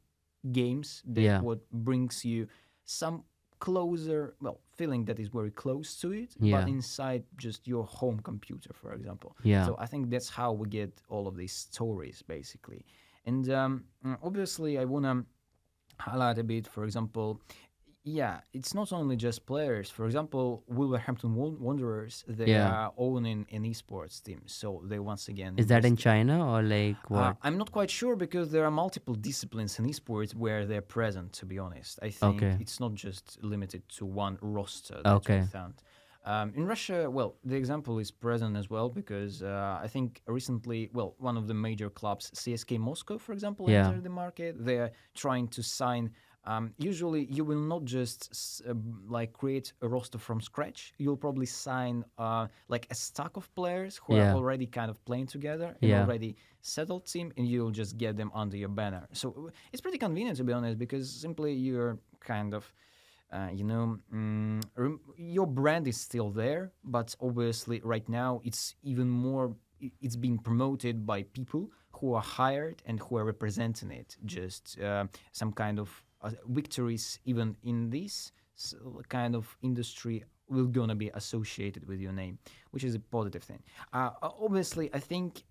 games that what brings you some closer, well, feeling that is very close to it, but inside just your home computer, for example. So I think that's how we get all of these stories, basically. And obviously, I want to highlight a bit, for example, it's not only just players. For example, Wolverhampton Wanderers, they are owning an esports team. So they once again... Is that in China or like what? I'm not quite sure, because there are multiple disciplines in esports where they're present, to be honest. I think it's not just limited to one roster that we found. In Russia, well, the example is present as well, because I think recently, well, one of the major clubs, CSK Moscow, for example, entered the market. They're trying to sign... usually, you will not just like create a roster from scratch. You'll probably sign like a stack of players who are already kind of playing together, an already settled team, and you'll just get them under your banner. So it's pretty convenient, to be honest, because simply you're kind of, your brand is still there, but obviously right now it's even more, it's being promoted by people who are hired and who are representing it. Just some kind of victories even in this kind of industry will gonna be associated with your name, which is a positive thing. Obviously, I think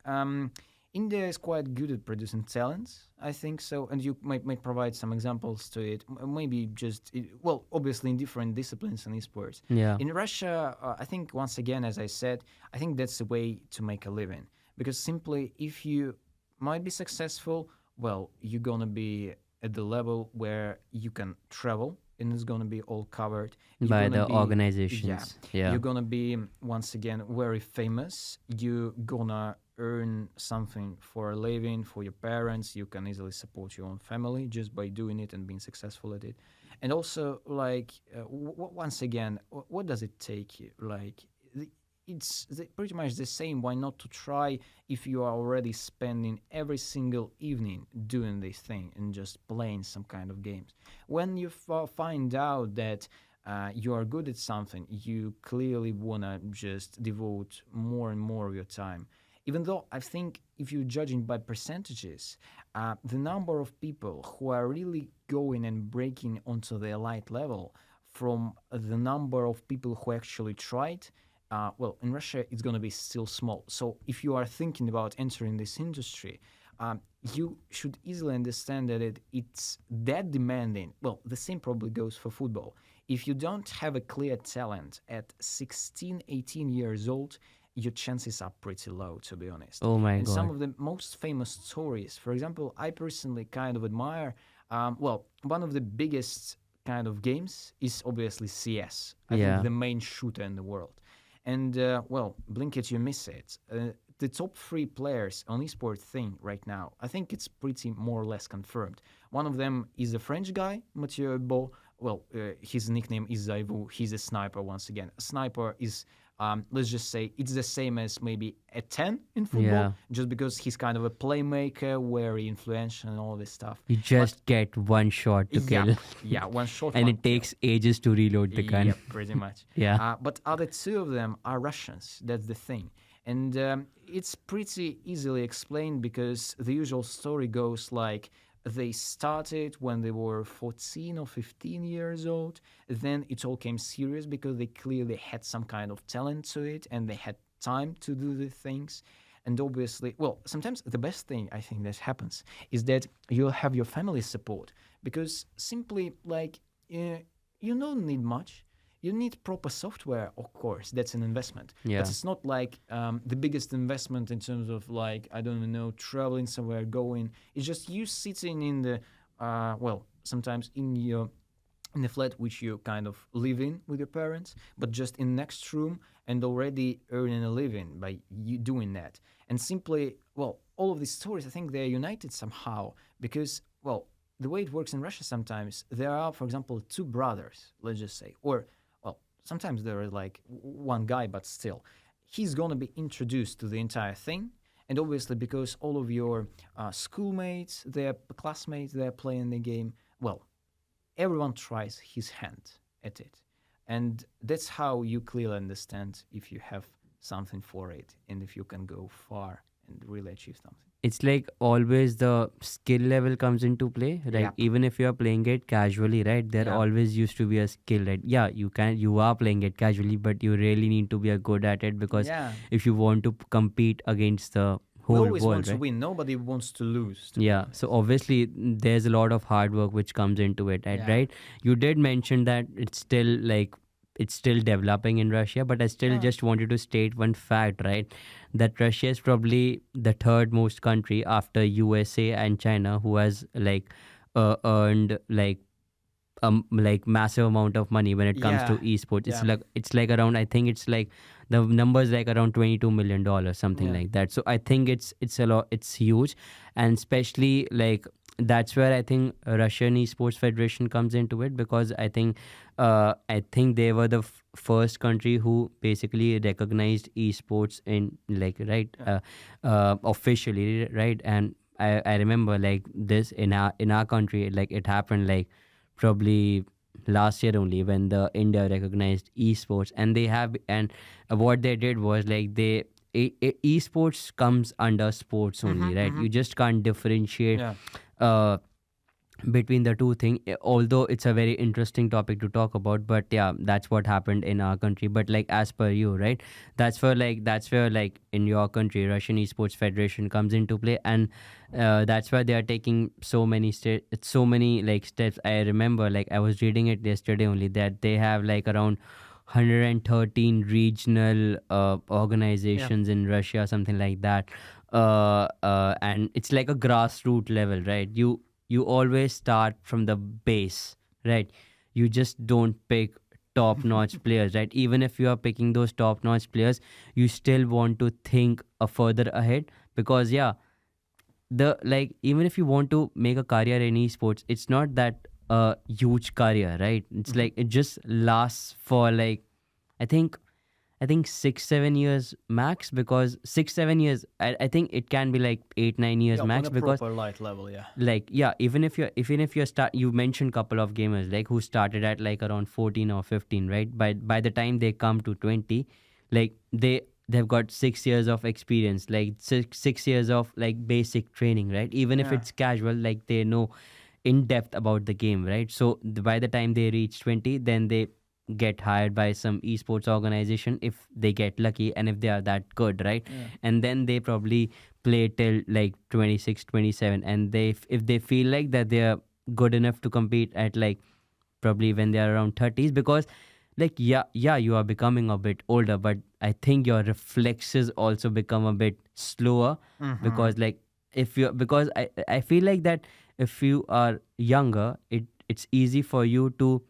India is quite good at producing talents, I think so, and you might provide some examples to it, maybe just, well, obviously in different disciplines in esports. In Russia, I think, once again, as I said, I think that's the way to make a living, because simply if you might be successful, well, you're gonna be at the level where you can travel, and it's going to be all covered by the organizations. You're going to be, once again, very famous. You're going to earn something for a living, for your parents. You can easily support your own family just by doing it and being successful at it. And also, like, once again, what does it take you? Like, it's pretty much the same. Why not to try if you are already spending every single evening doing this thing and just playing some kind of games? When you find out that you are good at something, you clearly want to just devote more and more of your time. Even though I think if you're judging by percentages, the number of people who are really going and breaking onto the elite level from the number of people who actually tried, well, in Russia, it's going to be still small. So if you are thinking about entering this industry, you should easily understand that it's that demanding. Well, the same probably goes for football. If you don't have a clear talent at 16, 18 years old, your chances are pretty low, to be honest. Oh my God. And some of the most famous stories, for example, I personally kind of admire, well, one of the biggest kind of games is obviously CS. I think the main shooter in the world. And, well, blink it, you miss it. the top 3 players on eSport thing right now, I think it's pretty more or less confirmed. One of them is a French guy, Mathieu Beau. Well, his nickname is Zaivu. He's a sniper once again. A sniper is, let's just say, it's the same as maybe a 10 in football, just because he's kind of a playmaker, very influential and all this stuff. You just get one shot to kill. Yeah, one shot. And it takes ages to reload the gun. Yeah, pretty much. But other 2 of them are Russians. That's the thing. And it's pretty easily explained because the usual story goes like, they started when they were 14 or 15 years old. Then it all came serious because they clearly had some kind of talent to it and they had time to do the things. And obviously, well, sometimes the best thing I think that happens is that you'll have your family support, because simply like you don't need much. You need proper software, of course. That's an investment. But it's not like the biggest investment in terms of like, I don't even know, traveling somewhere, going. It's just you sitting in the, sometimes in the flat which you kind of live in with your parents, but just in next room and already earning a living by you doing that. And simply, well, all of these stories, I think they're united somehow because, well, the way it works in Russia sometimes, there are, for example, 2 brothers, let's just say, or sometimes there is like one guy, but still, he's going to be introduced to the entire thing. And obviously, because all of your schoolmates, their classmates, they're playing the game, well, everyone tries his hand at it. And that's how you clearly understand if you have something for it and if you can go far and really achieve something. It's like always the skill level comes into play, right? Even if you are playing it casually, right? There always used to be a skill, right? Yeah, you are playing it casually, but you really need to be good at it because if you want to compete against the whole world, always want to win. Nobody wants to lose. So obviously there's a lot of hard work which comes into it, right? You did mention that it's still developing in Russia, but I still just wanted to state one fact, right? That Russia is probably the 3rd most country after USA and China who has earned massive amount of money when it comes to esports. It's like around, I think it's like the numbers like around $22 million, something like that. So I think it's a lot, it's huge, and especially like that's where I think Russian Esports Federation comes into it, because I think they were the first country who basically recognized esports in officially, right? And I remember like this in our country, like it happened like probably last year only when the India recognized esports, and what they did was like esports comes under sports only, right? You just can't differentiate between the two things, although it's a very interesting topic to talk about. But that's what happened in our country. But like as per you, right, that's where in your country Russian Esports Federation comes into play, and that's why they are taking so many steps. I remember like I was reading it yesterday only that they have like around 113 regional organizations in Russia, something like that, and it's like a grassroots level, right? You always start from the base, right? You just don't pick top-notch players, right? Even if you are picking those top-notch players, you still want to think further ahead, because even if you want to make a career in esports, it's not that a huge career, right? It's like it just lasts for like I think 6-7 years max, because 6-7 years I think it can be like 8-9 years max, on a because proper light level, even if you start, you mentioned couple of gamers like who started at like around 14 or 15, right? By the time they come to 20, like they've got 6 years of experience, like six years of like basic training, right? Even if it's casual, like they know in depth about the game, right? So by the time they reach 20, then they get hired by some esports organization if they get lucky and if they are that good, right? And then they probably play till like 26, 27, and if they feel like that they are good enough to compete at like probably when they are around 30s, because like you are becoming a bit older, but I think your reflexes also become a bit slower, because like because I feel like that if you are younger, it's easy for you to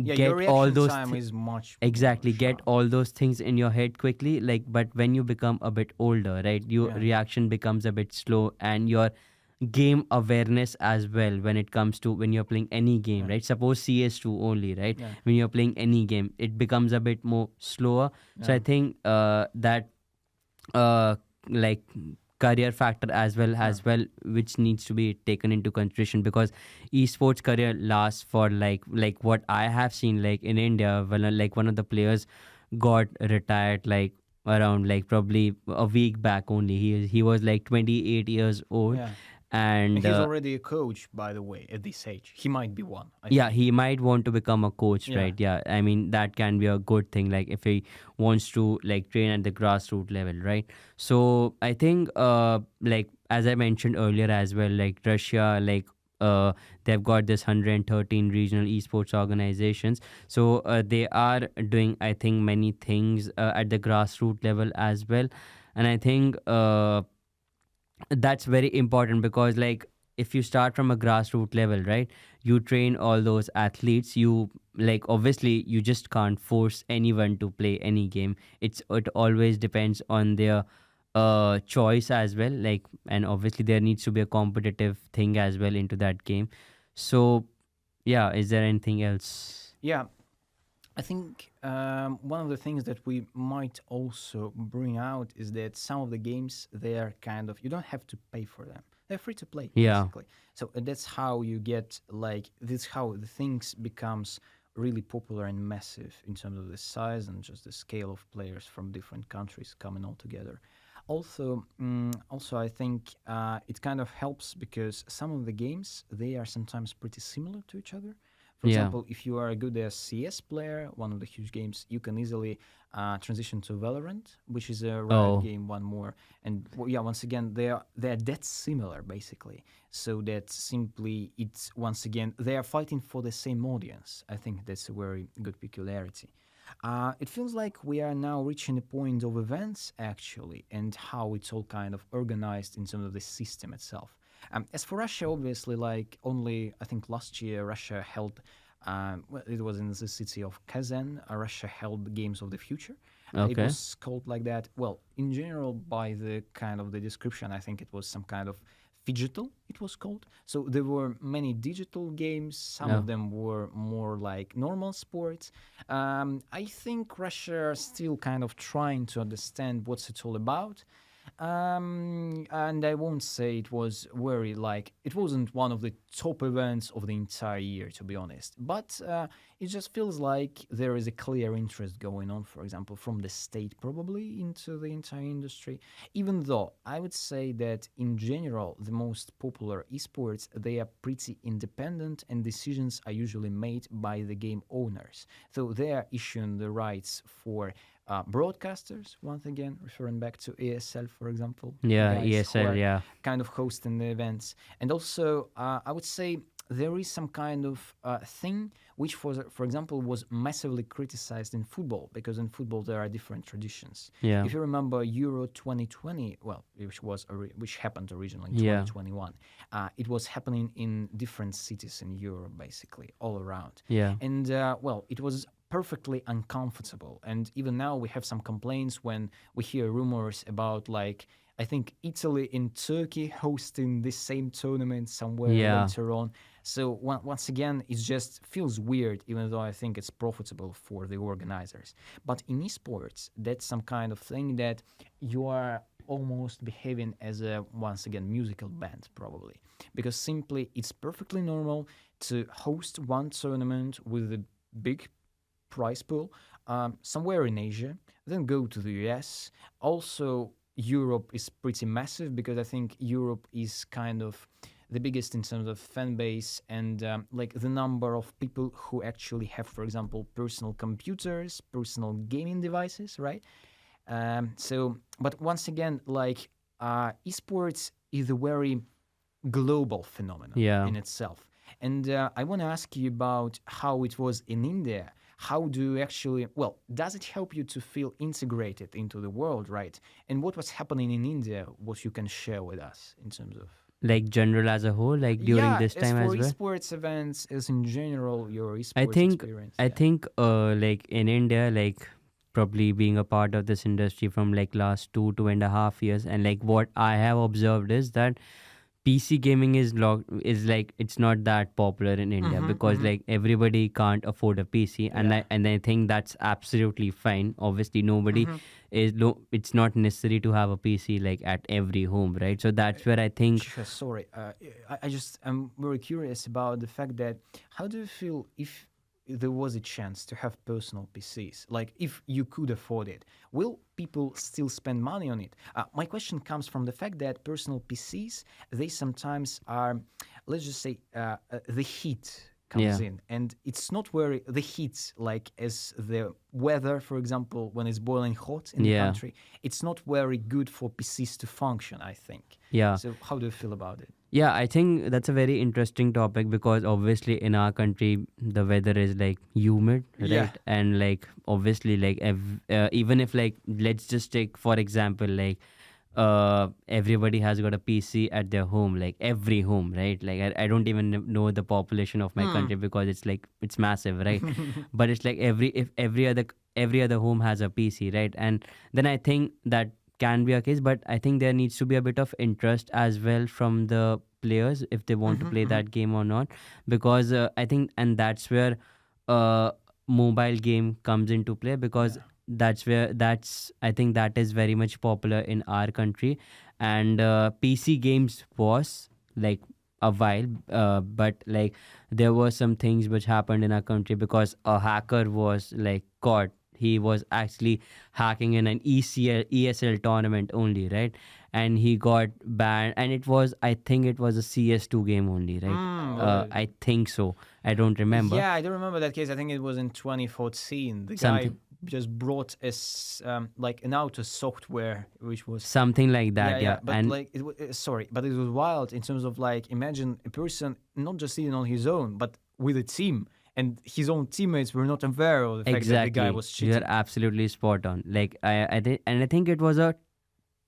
Yeah, get your reaction all those time is much exactly more get sharp. all those things in your head quickly, like, but when you become a bit older, right, your Yeah. reaction becomes a bit slow, and your game awareness as well, when it comes to when you're playing any game, Yeah. right, suppose CS2 only, right, Yeah. when you're playing any game, it becomes a bit more slower. So I Yeah. think that uh like career factor as well, Yeah. which needs to be taken into consideration, because esports career lasts for like what I have seen, like in India, when like one of the players got retired like around like probably a week back only. He was like 28 years old, Yeah. And and he's already a coach, by the way, at this age. He might be one, I yeah, think. he might want to become a coach, Yeah. right? Yeah, I mean that can be a good thing, like if he wants to like train at the grassroots level, right? So I think like as I mentioned earlier as well, like Russia, like they've got this 113 regional esports organizations. So they are doing, I think, many things at the grassroots level as well. And I think that's very important, because like if you start from a grassroots level, right, you train all those athletes, you like obviously you just can't force anyone to play any game. It always depends on their choice as well, like, and obviously there needs to be a competitive thing as well into that game. So yeah, is there anything else? Yeah. I think one of the things that we might also bring out is that some of the games, they are kind of, you don't have to pay for them. They're free to play, Yeah. basically. So that's how you get, like, this is how the things becomes really popular and massive in terms of the size and just the scale of players from different countries coming all together. Also, I think it kind of helps because some of the games, they are sometimes pretty similar to each other. For Yeah. example, if you are a good CS player, one of the huge games, you can easily transition to Valorant, which is a Riot Oh. game, one more. And yeah, once again, they're that similar basically. So that simply it's once again they are fighting for the same audience. I think that's a very good peculiarity. It feels like we are now reaching a point of events actually, and how it's all kind of organized in terms of the system itself. As for Russia, obviously, like only I think last year Russia held, well, it was in the city of Kazan. Russia held Games of the Future. It Okay. was called like that. Well, in general, by the kind of the description, I think it was some kind of digital. It was called. So there were many digital games. Some Oh. of them were more like normal sports. I think Russia are still kind of trying to understand what's it all about. And I won't say it was very like it wasn't one of the top events of the entire year, to be honest. But it just feels like there is a clear interest going on, for example, from the state probably into the entire industry. Even though I would say that in general, the most popular esports, they are pretty independent and decisions are usually made by the game owners. So they are issuing the rights for broadcasters, once again, referring back to ESL, for example. Yeah, Guys who ESL, are yeah. kind of hosting the events. And also, I would say there is some kind of thing which, for example, was massively criticized in football, because in football there are different traditions. Yeah. If you remember Euro 2020, well, which happened originally in Yeah. 2021, it was happening in different cities in Europe, basically, all around. Yeah. And, well, it was perfectly uncomfortable. And even now we have some complaints when we hear rumors about, like, I think Italy and Turkey hosting the same tournament somewhere Yeah. later on. So once again, it just feels weird, even though I think it's profitable for the organizers. But in esports, that's some kind of thing that you are almost behaving as a, once again, musical band, probably. Because simply it's perfectly normal to host one tournament with a big prize pool somewhere in Asia, then go to the US. Also, Europe is pretty massive, because I think Europe is kind of the biggest in terms of fan base and like the number of people who actually have, for example, personal computers, personal gaming devices, right? So, but once again, like esports is a very global phenomenon Yeah. in itself. And I want to ask you about how it was in India. How do you actually, well, does it help you to feel integrated into the world, right? And what was happening in India, what you can share with us in terms of... like general as a whole, like during this time as for well? esports events, as in general, your esports I think experience. I think like in India, like probably being a part of this industry from like last 2.5 years, and like what I have observed is that PC gaming is like it's not that popular in India because like everybody can't afford a PC, and I think that's absolutely fine. Obviously, nobody it's not necessary to have a PC like at every home, right? So that's where I think Sorry, I'm very curious about the fact that how do you feel if there was a chance to have personal PCs, like if you could afford it, will people still spend money on it? My question comes from the fact that personal PCs, they sometimes are, let's just say, the heat comes in, and it's not very the heat like as the weather, for example, when it's boiling hot in the country, it's not very good for PCs to function, I think. So how do you feel about it? Yeah, I think that's a very interesting topic because obviously in our country the weather is like humid, right? And like obviously like even if like let's just take for example like everybody has got a PC at their home, like every home, right? Like I don't even know the population of my country because it's like it's massive, right? But it's like every other home has a PC, right? And then I think that can be a case, but I think there needs to be a bit of interest as well from the players if they want to play that game or not, because I think, and that's where mobile game comes into play because that's I think that is very much popular in our country, and PC games was like a while, but like there were some things which happened in our country because a hacker was like caught. He was actually hacking in an ESL tournament only, right? And he got banned, and I think it was a CS2 game only, right? I think so. I don't remember. Yeah, I don't remember that case. I think it was in 2014. The Something. guy just brought like an auto software, which was something like that. Yeah. But and like, but it was wild in terms of like, imagine a person not just sitting on his own, but with a team. And his own teammates were not aware of the fact that the guy was cheating. You're absolutely spot on. Like I think it was a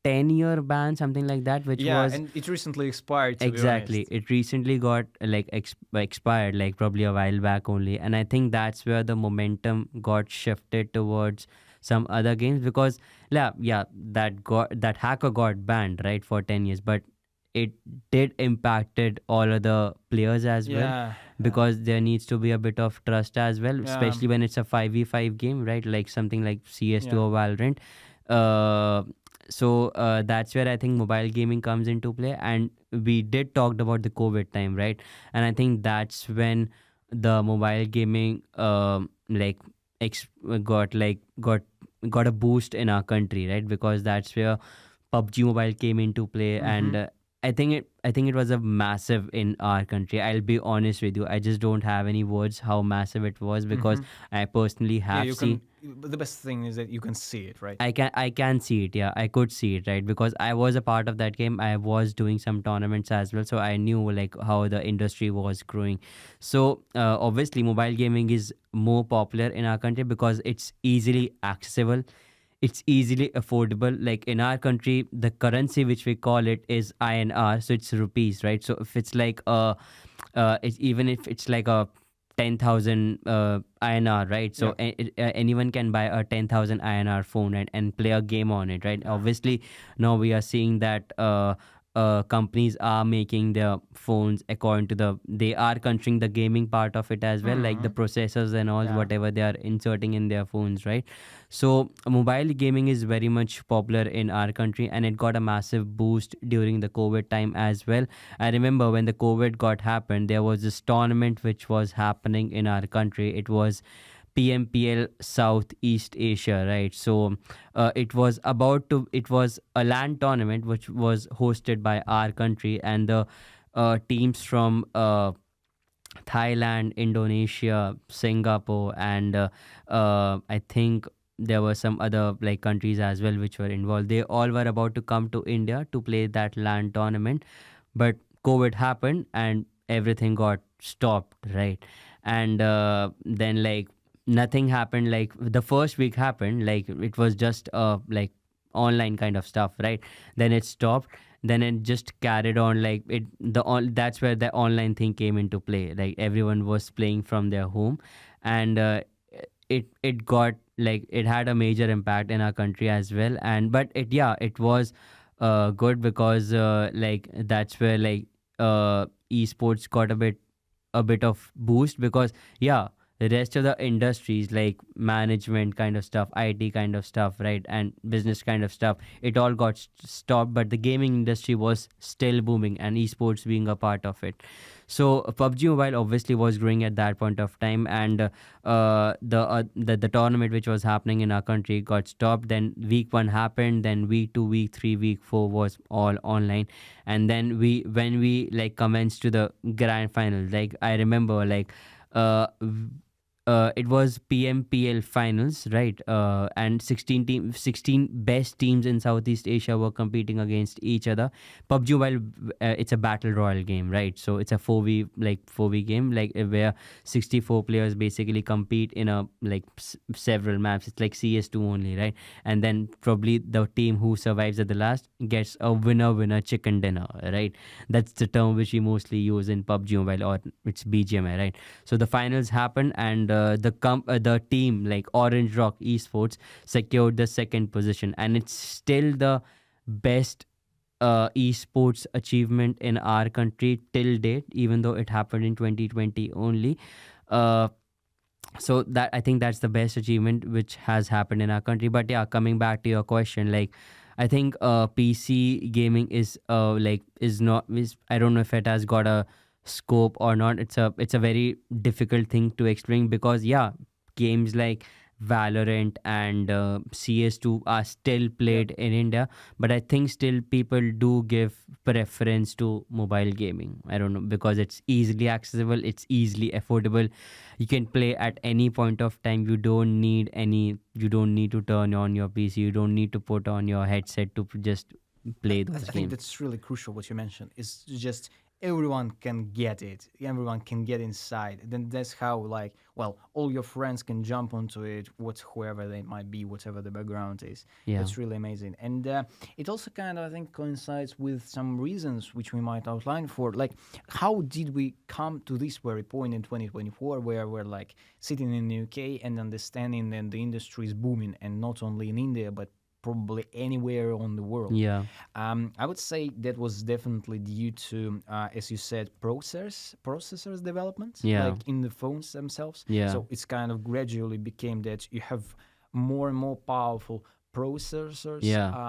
10-year ban, something like that, which was and it recently expired. Exactly, it recently got like expired, like probably a while back only, and I think that's where the momentum got shifted towards some other games because that hacker got banned, right, for 10 years, but it did impacted all other players as well because there needs to be a bit of trust as well, especially when it's a 5v5 game, right, like something like CS2 or Valorant. So that's where I think mobile gaming comes into play, and we did talked about the COVID time, right? And I think that's when the mobile gaming got a boost in our country, right? Because that's where PUBG Mobile came into play, and I think it was a massive in our country. I'll be honest with you. I just don't have any words how massive it was because I personally have seen. The best thing is that you can see it, right? I can see it. Yeah, I could see it, right? Because I was a part of that game. I was doing some tournaments as well, so I knew like how the industry was growing. So obviously, mobile gaming is more popular in our country because it's easily accessible. It's easily affordable. Like in our country, the currency which we call it is INR, so it's rupees, right? So if it's like it's even if it's like a 10,000 INR, right? So anyone can buy a 10,000 INR phone and play a game on it, right? Obviously, now we are seeing that companies are making their phones according to they are considering the gaming part of it as well, like the processors and all, whatever they are inserting in their phones, right? So mobile gaming is very much popular in our country, and it got a massive boost during the COVID time as well. I remember when the COVID got happened, there was this tournament which was happening in our country. It was PMPL Southeast Asia, right? So it was a LAN tournament which was hosted by our country, and the teams from Thailand, Indonesia, Singapore, and I think there were some other like countries as well which were involved. They all were about to come to India to play that LAN tournament, but COVID happened and everything got stopped, right? And then like nothing happened. Like the first week happened, like it was just like online kind of stuff, right? Then it stopped. then it just carried on. Like that's where the online thing came into play. Like everyone was playing from their home, and it got like it had a major impact in our country as well. And but it was good because like that's where like esports got a bit of boost, because the rest of the industries like management kind of stuff, IT kind of stuff, right, and business kind of stuff, it all got stopped, but the gaming industry was still booming and esports being a part of it. So PUBG Mobile obviously was growing at that point of time, and the tournament which was happening in our country got stopped. Then week 1 happened, then week 2, week 3, week 4 was all online. And then when we like commenced to the grand final, like I remember like it was PMPL finals, right? And 16 best teams in Southeast Asia were competing against each other. PUBG Mobile, it's a battle royale game, right? So it's a 4v game, like where 64 players basically compete in a like several maps. It's like CS2 only, right? And then probably the team who survives at the last gets a winner chicken dinner, right? That's the term which we mostly use in PUBG Mobile, or it's BGMI, right? So the finals happened, and the team like Orange Rock Esports secured the second position, and it's still the best esports achievement in our country till date, even though it happened in 2020 only. So that, I think that's the best achievement which has happened in our country. But coming back to your question, like I think PC gaming is I don't know if it has got a scope or not. It's a very difficult thing to explain, because games like Valorant and CS2 are still played in India, but I think still people do give preference to mobile gaming. I don't know, because it's easily accessible, it's easily affordable. You can play at any point of time. You don't need to turn on your PC. You don't need to put on your headset to just play those games. I think that's really crucial what you mentioned. It's just everyone can get it. Everyone can get inside. Then that's how, like, well, all your friends can jump onto it, whoever they might be, whatever the background is. Yeah. That's really amazing. And it also kind of, I think, coincides with some reasons which we might outline for, like, how did we come to this very point in 2024 where we're, like, sitting in the UK and understanding that the industry is booming, and not only in India, but probably anywhere on the world. Yeah. I would say that was definitely due to, as you said, processors development, like in the phones themselves. Yeah. So it's kind of gradually became that you have more and more powerful processors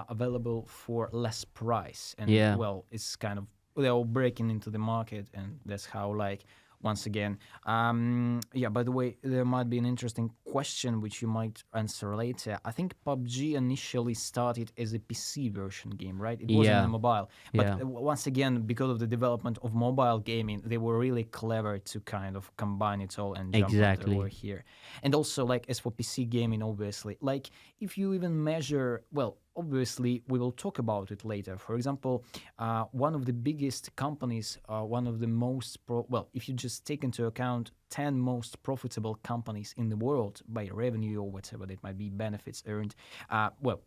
available for less price. And well, it's kind of, they're all breaking into the market, and that's how, like, once again, by the way, there might be an interesting question which you might answer later. I think PUBG initially started as a PC version game, right? It wasn't a mobile. But once again, because of the development of mobile gaming, they were really clever to kind of combine it all and jump over here. And also, like, as for PC gaming, obviously, like, if you even measure, well, obviously, we will talk about it later. For example, one of the biggest companies, one of the most, if you just take into account 10 most profitable companies in the world by revenue or whatever that might be, benefits earned,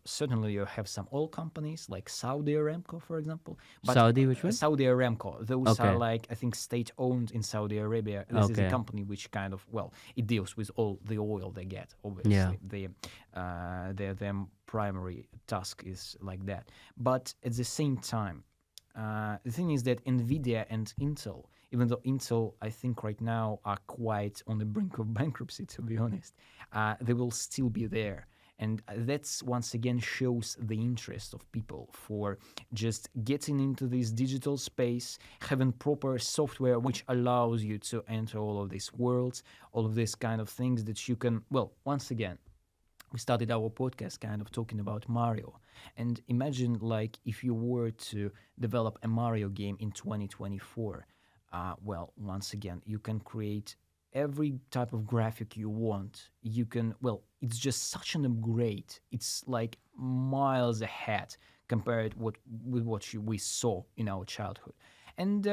certainly you have some oil companies like Saudi Aramco, for example. But Saudi, which one? Saudi Aramco. Those are, like, I think, state-owned in Saudi Arabia. This is a company which kind of, it deals with all the oil they get, obviously. Their primary task is like that. But at the same time, the thing is that NVIDIA and Intel, even though Intel, I think right now, are quite on the brink of bankruptcy, to be honest, they will still be there. And that's, once again, shows the interest of people for just getting into this digital space, having proper software which allows you to enter all of these worlds, all of these kind of things that you can, once again, we started our podcast kind of talking about Mario. And imagine, like, if you were to develop a Mario game in 2024, once again, you can create every type of graphic you want. You can, it's just such an upgrade. It's like miles ahead compared with what we saw in our childhood. And,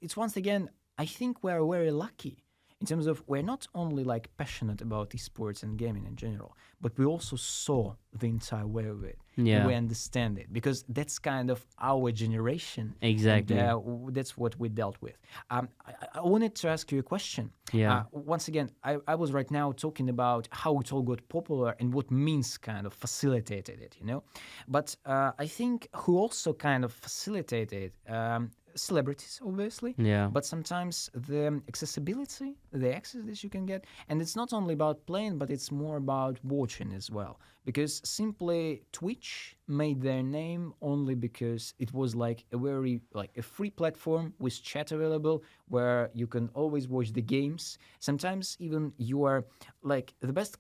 it's once again, I think we're very lucky. in terms of we're not only like passionate about esports and gaming in general, but we also saw the entire way of it. Yeah. We understand it because that's kind of our generation. Exactly. And, that's what we dealt with. I wanted to ask you a question. Yeah. Once again, I was right now talking about how it all got popular and what memes kind of facilitated it, you know? But I think who also kind of facilitated celebrities, obviously. Yeah. But sometimes the accessibility, the access that you can get, and it's not only about playing, but it's more about watching as well. Because simply Twitch made their name only because it was like a very like a free platform with chat available where you can always watch the games. Sometimes even you are like the best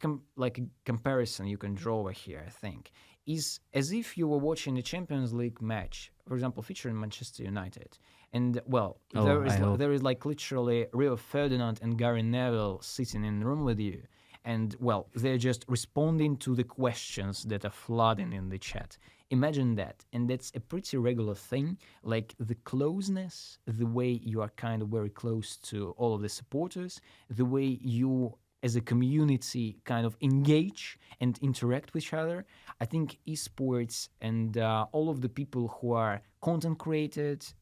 comparison you can draw over here, I think, is as if you were watching a Champions League match, for example, featuring Manchester United. And, well, there is like literally Rio Ferdinand and Gary Neville sitting in the room with you. And, well, they're just responding to the questions that are flooding in the chat. Imagine that. And that's a pretty regular thing. Like the closeness, the way you are kind of very close to all of the supporters, the way you as a community kind of engage and interact with each other. I think esports and all of the people who are content creators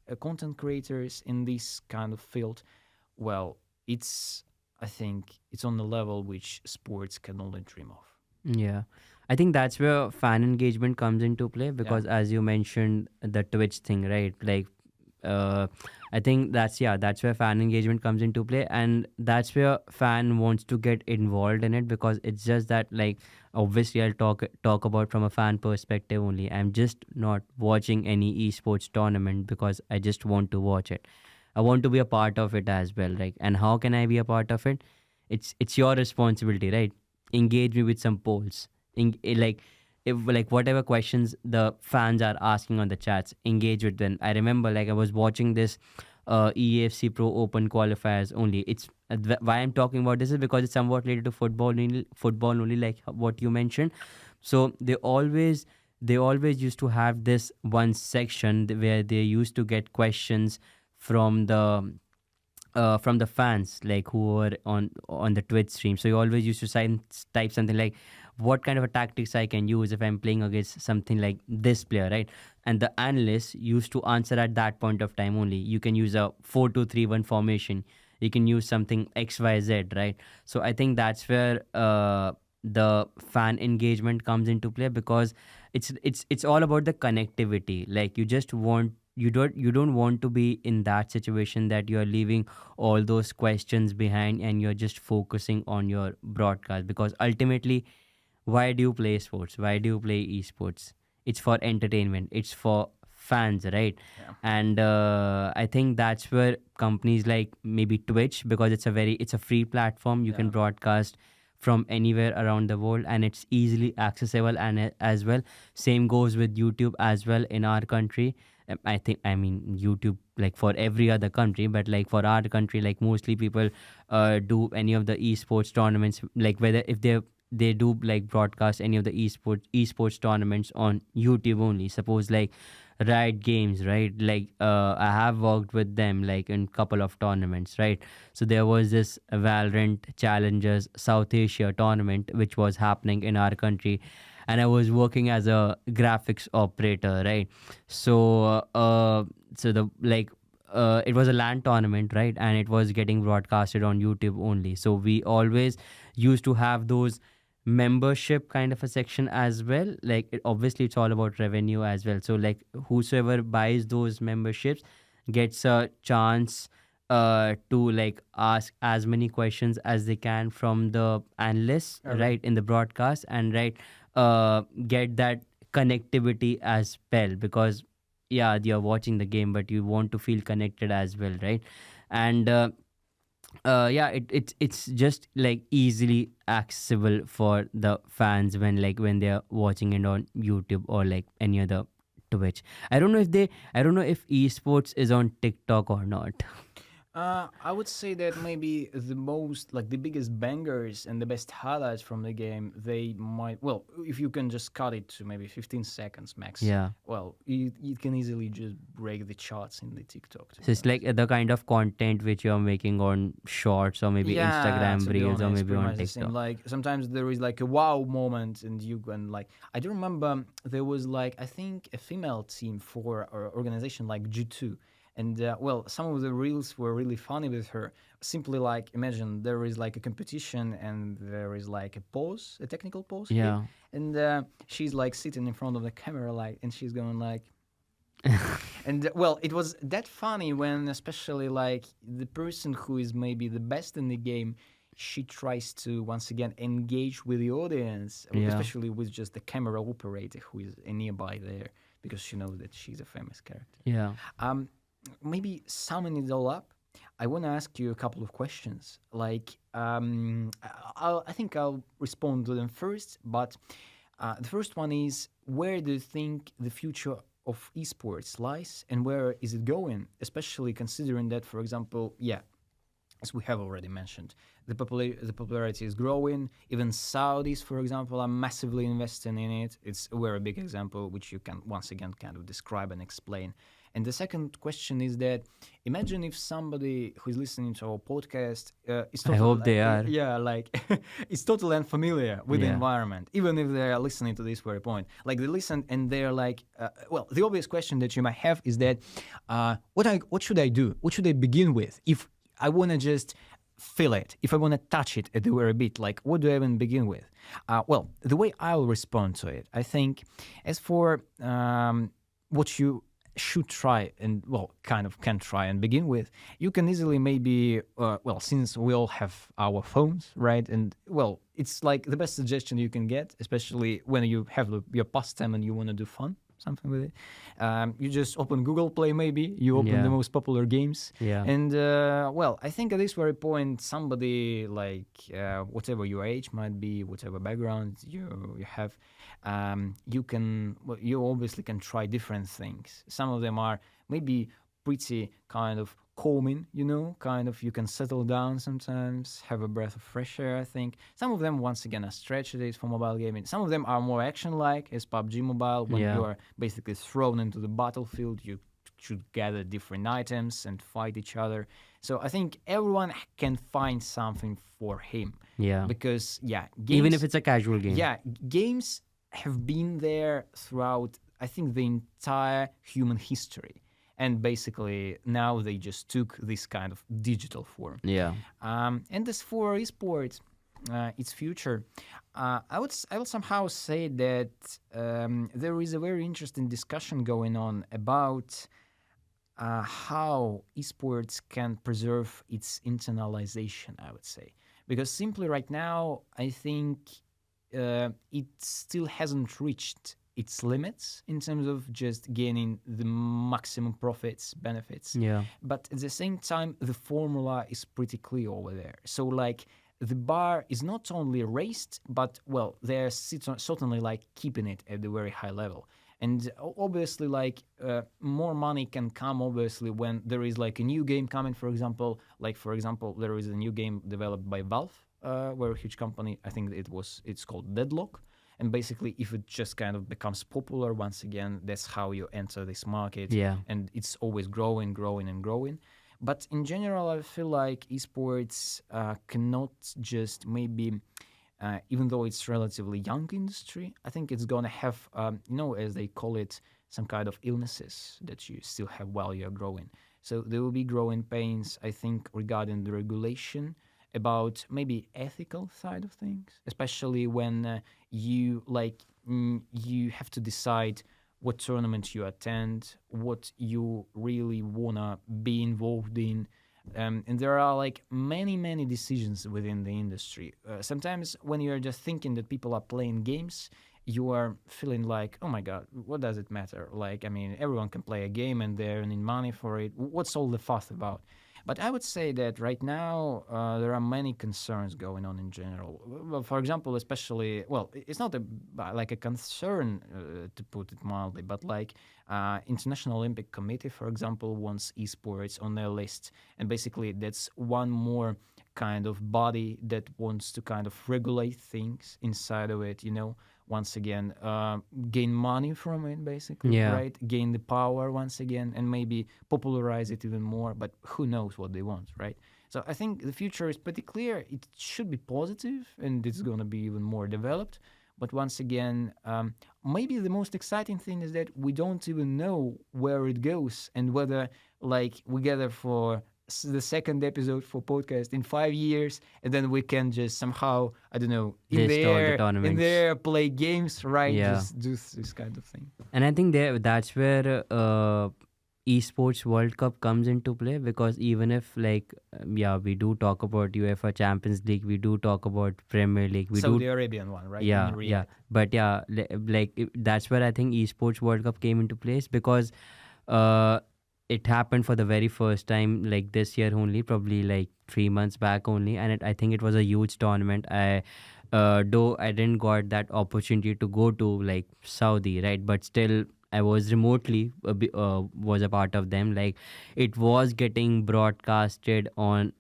in this kind of field, well, I think it's on the level which sports can only dream of. Yeah. I think that's where fan engagement comes into play because as you mentioned, the Twitch thing, right? Like, I think that's where fan engagement comes into play, and that's where fan wants to get involved in it because it's just that, like, obviously I'll talk about from a fan perspective only. I'm just not watching any esports tournament because I just want to watch it. I want to be a part of it as well, like, and how can I be a part of it? It's your responsibility, right? Engage me with some polls. If whatever questions the fans are asking on the chats, engage with them. I remember like I was watching this EAFC Pro Open qualifiers only. It's why I'm talking about this is because it's somewhat related to football only, like what you mentioned. So they always used to have this one section where they used to get questions from the fans, like who were on the Twitch stream. So you always used to type something like, what kind of a tactics I can use if I'm playing against something like this player, right? And the analysts used to answer at that point of time only. You can use a 4-2-3-1 formation. You can use something XYZ, right? So I think that's where the fan engagement comes into play because it's all about the connectivity. Like you don't want to be in that situation that you're leaving all those questions behind and you're just focusing on your broadcast, because ultimately, why do you play sports? Why do you play esports? It's for entertainment. It's for fans, right? Yeah. And I think that's where companies like maybe Twitch, because it's a free platform. You can broadcast from anywhere around the world and it's easily accessible, and as well same goes with YouTube as well in our country. I mean YouTube like for every other country, but like for our country, like mostly people do any of the esports tournaments, like whether if they do like broadcast any of the esports tournaments on YouTube only. Suppose like Riot Games, right? Like I have worked with them like in couple of tournaments, right? So there was this Valorant Challengers South Asia tournament which was happening in our country, and I was working as a graphics operator, right? So it was a LAN tournament, right? And it was getting broadcasted on YouTube only. So we always used to have those membership kind of a section as well. Like obviously it's all about revenue as well. So like whosoever buys those memberships gets a chance to like ask as many questions as they can from the analysts, right, in the broadcast, and get that connectivity as well, because you're watching the game but you want to feel connected as well, right? And it's just like easily accessible for the fans when they're watching it on YouTube or like any other Twitch. I don't know if esports is on TikTok or not. I would say that maybe the most, like the biggest bangers and the best highlights from the game, they might, well, if you can just cut it to maybe 15 seconds max, Yeah. well, you can easily just break the charts in the TikTok. To So be it's like honest. the kind of content which you're making on Shorts or maybe Yeah, Instagram to be Reels or honest, maybe pretty on much the same. TikTok. Like sometimes there is like a wow moment, and you can like. I do remember there was like I think a female team for an organization like G2, and well, some of the reels were really funny with her. Simply like imagine there is like a competition and there is like a pause, a technical pause here, Yeah. and she's like sitting in front of the camera like, and she's going like. And well, it was that funny when, especially like the person who is maybe the best in the game, she tries to once again engage with the audience, Yeah. especially with just the camera operator who is nearby there because she knows that she's a famous character. Yeah. Um, Maybe summing it all up, I want to ask you a couple of questions. Like, I think I'll respond to them first, but the first one is where do you think the future of esports lies and where is it going? Especially considering that, for example, yeah, as we have already mentioned, the popularity is growing. Even Saudis, for example, are massively investing in it. It's a very big example, which you can once again kind of describe and explain. And the second question is that imagine if somebody who is listening to our podcast is I totally hope they are. yeah, like is totally unfamiliar with the Yeah. environment, even if they are listening to this very point. Like they listen and they're like, well, the obvious question that you might have is that what should I do? What should I begin with if I want to just feel it, if I want to touch it at the very bit, like what do I even begin with? Well, the way I'll respond to it, I think, as for what you should try and, well, kind of can try and begin with, you can easily maybe, well, since we all have our phones, right? And, well, it's like the best suggestion you can get, especially when you have your pastime and you want to do fun. Something with it. You just open Google Play, maybe. You open Yeah. the most popular games. Yeah. And, well, I think at this very point, somebody like whatever your age might be, whatever background you have, you can, well, you obviously can try different things. Some of them are maybe pretty kind of calming, you know, kind of you can settle down sometimes, have a breath of fresh air, I think. Some of them, once again, are strategies for mobile gaming. Some of them are more action-like, as PUBG Mobile, when Yeah. you are basically thrown into the battlefield, you should gather different items and fight each other. So I think everyone can find something for him. Yeah. Because, yeah, Even games, if it's a casual game. yeah, games have been there throughout, I think, the entire human history. And basically, now they just took this kind of digital form. Yeah. And as for esports, its future, I would somehow say that there is a very interesting discussion going on about how esports can preserve its internalization, I would say. Because simply right now, I think it still hasn't reached its limits in terms of just gaining the maximum profits, benefits. Yeah. But at the same time, the formula is pretty clear over there. So, like, the bar is not only raised, but, well, they're certainly, like, keeping it at a very high level. And obviously, like, more money can come, obviously, when there is, like, a new game coming, for example. Like, for example, there is a new game developed by Valve, where a huge company, I think it's called Deadlock. And basically, if it just kind of becomes popular, once again, that's how you enter this market. Yeah. And it's always growing, growing, and growing. But in general, I feel like esports cannot just maybe, even though it's relatively young industry, I think it's going to have, as they call it, some kind of illnesses that you still have while you're growing. So there will be growing pains, I think, regarding the regulation, about maybe ethical side of things, especially when you have to decide what tournament you attend, what you really wanna be involved in, and there are like many decisions within the industry. Sometimes when you're just thinking that people are playing games, you are feeling like, oh my god, what does it matter? Like, I mean, everyone can play a game and they're earning money for it. What's all the fuss about? But I would say that right now there are many concerns going on in general. Well, for example, especially, well, it's not like a concern to put it mildly, but like International Olympic Committee, for example, wants esports on their list, and basically that's one more kind of body that wants to kind of regulate things inside of it, once again, gain money from it, basically, right? Gain the power once again, and maybe popularize it even more. But who knows what they want, right? So I think the future is pretty clear. It should be positive, and it's going to be even more developed. But once again, maybe the most exciting thing is that we don't even know where it goes and whether, like, we gather for the second episode for podcast in 5 years, and then we can just somehow, I don't know, in there play games, right? Just do this kind of thing. And I think that's where eSports World Cup comes into play, because even if we do talk about UEFA Champions League, we do talk about Premier League, Saudi Arabian one, right? Yeah. But that's where I think eSports World Cup came into place, because it happened for the very first time this year only, probably 3 months back only, and I think it was a huge tournament. Though I didn't got that opportunity to go to Saudi, right? But still, I was remotely was a part of them. It was getting broadcasted on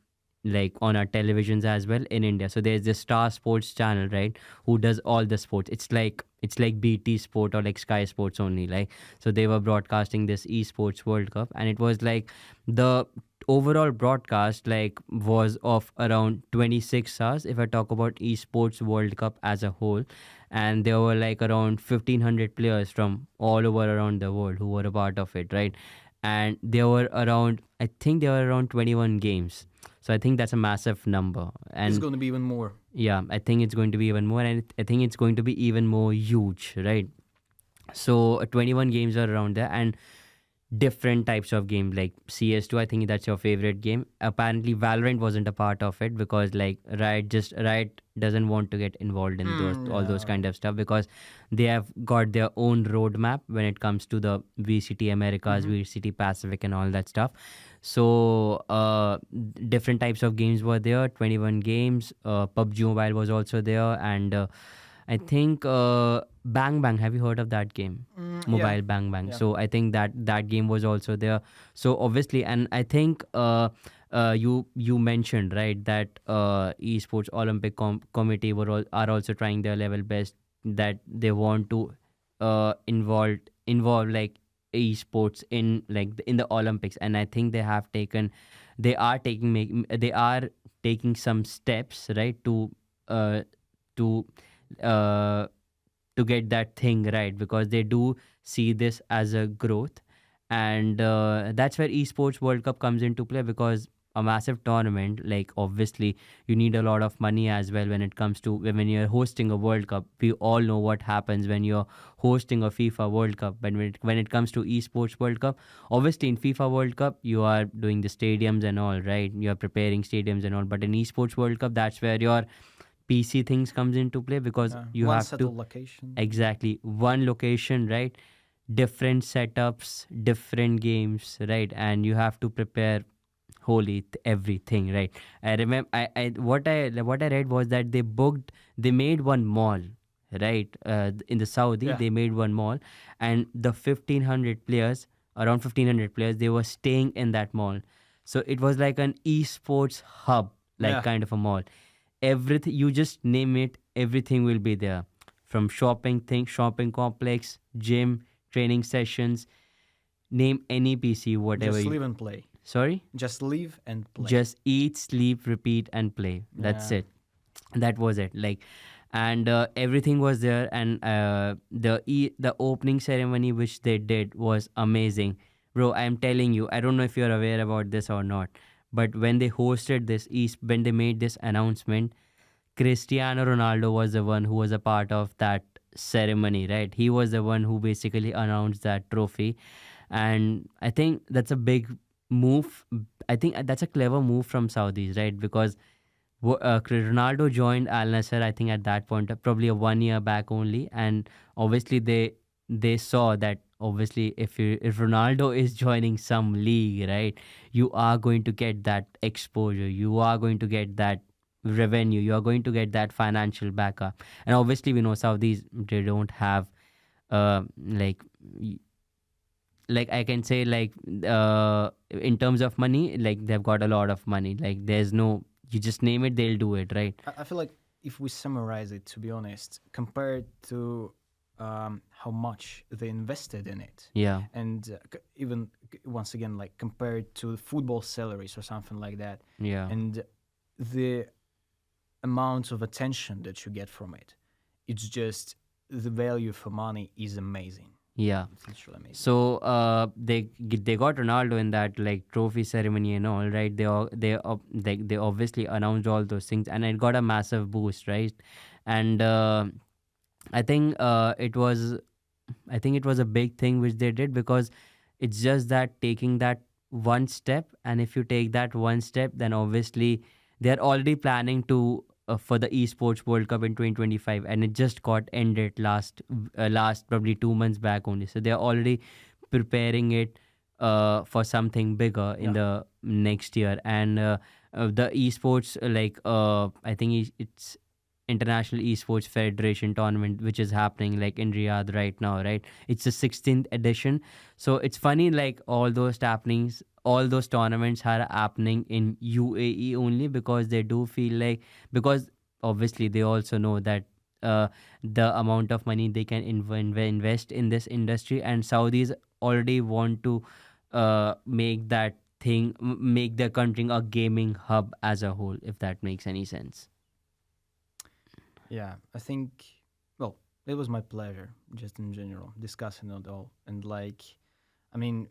our televisions as well in India. So there's the Star Sports channel, right, who does all the sports. It's like BT Sport or Sky Sports only. So they were broadcasting this eSports World Cup, and it was the overall broadcast was of around 26 hours if I talk about eSports World Cup as a whole. And there were around 1,500 players from all over around the world who were a part of it, right? And there were around 21 games. So I think that's a massive number. And it's going to be even more. Yeah, I think it's going to be even more, and I think it's going to be even more huge, right? So 21 games are around there, and different types of games like CS2. I think that's your favorite game. Apparently, Valorant wasn't a part of it because Riot doesn't want to get involved in all those kind of stuff, because they have got their own roadmap when it comes to the VCT Americas, VCT Pacific, and all that stuff. So different types of games were there, 21 games. PUBG Mobile was also there, and I think Bang Bang. Have you heard of that game? Mobile Bang Bang. Yeah. So I think that game was also there. So obviously, and I think you mentioned, right, that eSports Olympic Committee are also trying their level best, that they want to involve eSports in the Olympics. And I think they are taking some steps, right, to get that thing right, because they do see this as a growth. And that's where eSports World Cup comes into play, because a massive tournament, obviously you need a lot of money as well when it comes to when you're hosting a World Cup. We all know what happens when you're hosting a FIFA World Cup. But when it comes to eSports World Cup, obviously in FIFA World Cup you are doing the stadiums and all, right? You're preparing stadiums and all. But in eSports World Cup, that's where your PC things comes into play, because you have to location. Exactly, one location, right? Different setups, different games, right? And you have to prepare everything, right? I remember what I read was that they made one mall, right? In the Saudi, they made one mall, and the 1,500 players, around 1,500 players, they were staying in that mall. So it was like an eSports hub, kind of a mall. Everything, you just name it, everything will be there. From shopping complex, gym, training sessions, name any PC, whatever. Just live and play. Sorry? Just live and play. Just eat, sleep, repeat, and play. That's it. That was it. And everything was there. And the opening ceremony which they did was amazing. Bro, I'm telling you, I don't know if you're aware about this or not, but when they hosted this, when they made this announcement, Cristiano Ronaldo was the one who was a part of that ceremony, right? He was the one who basically announced that trophy. And I think that's a big move. I think that's a clever move from Saudis, right? Because Ronaldo joined Al Nassr, I think at that point, probably 1 year back only. And obviously they saw that obviously if Ronaldo is joining some league, right, you are going to get that exposure, you are going to get that revenue, you are going to get that financial backup. And obviously we know Saudis, they don't have like like I can say like in terms of money, like they've got a lot of money. Like there's no, you just name it, they'll do it, right? I feel like if we summarize it, to be honest, compared to how much they invested in it, Yeah, and even once again, like compared to football salaries or something like that, yeah, and the amount of attention that you get from it, it's just the value for money is amazing. yeah. It's literally amazing. So they got Ronaldo in that like trophy ceremony and all, right? They obviously announced all those things, and it got a massive boost, right? And I think it was a big thing which they did, because it's just that taking that one step, and if you take that one step, then obviously they're already planning to for the esports world cup in 2025, and it just got ended last probably 2 months back only, so they're already preparing it for something bigger in the next year. And the esports I think it's International Esports Federation tournament, which is happening like in Riyadh right now, right? It's the 16th edition. So it's funny, like all those happenings, all those tournaments are happening in UAE only, because they do feel like, because obviously they also know that the amount of money they can invest in this industry, and Saudis already want to make that thing, make their country a gaming hub as a whole, if that makes any sense. Yeah, I think, well, it was my pleasure, just in general, discussing it all. And like, I mean,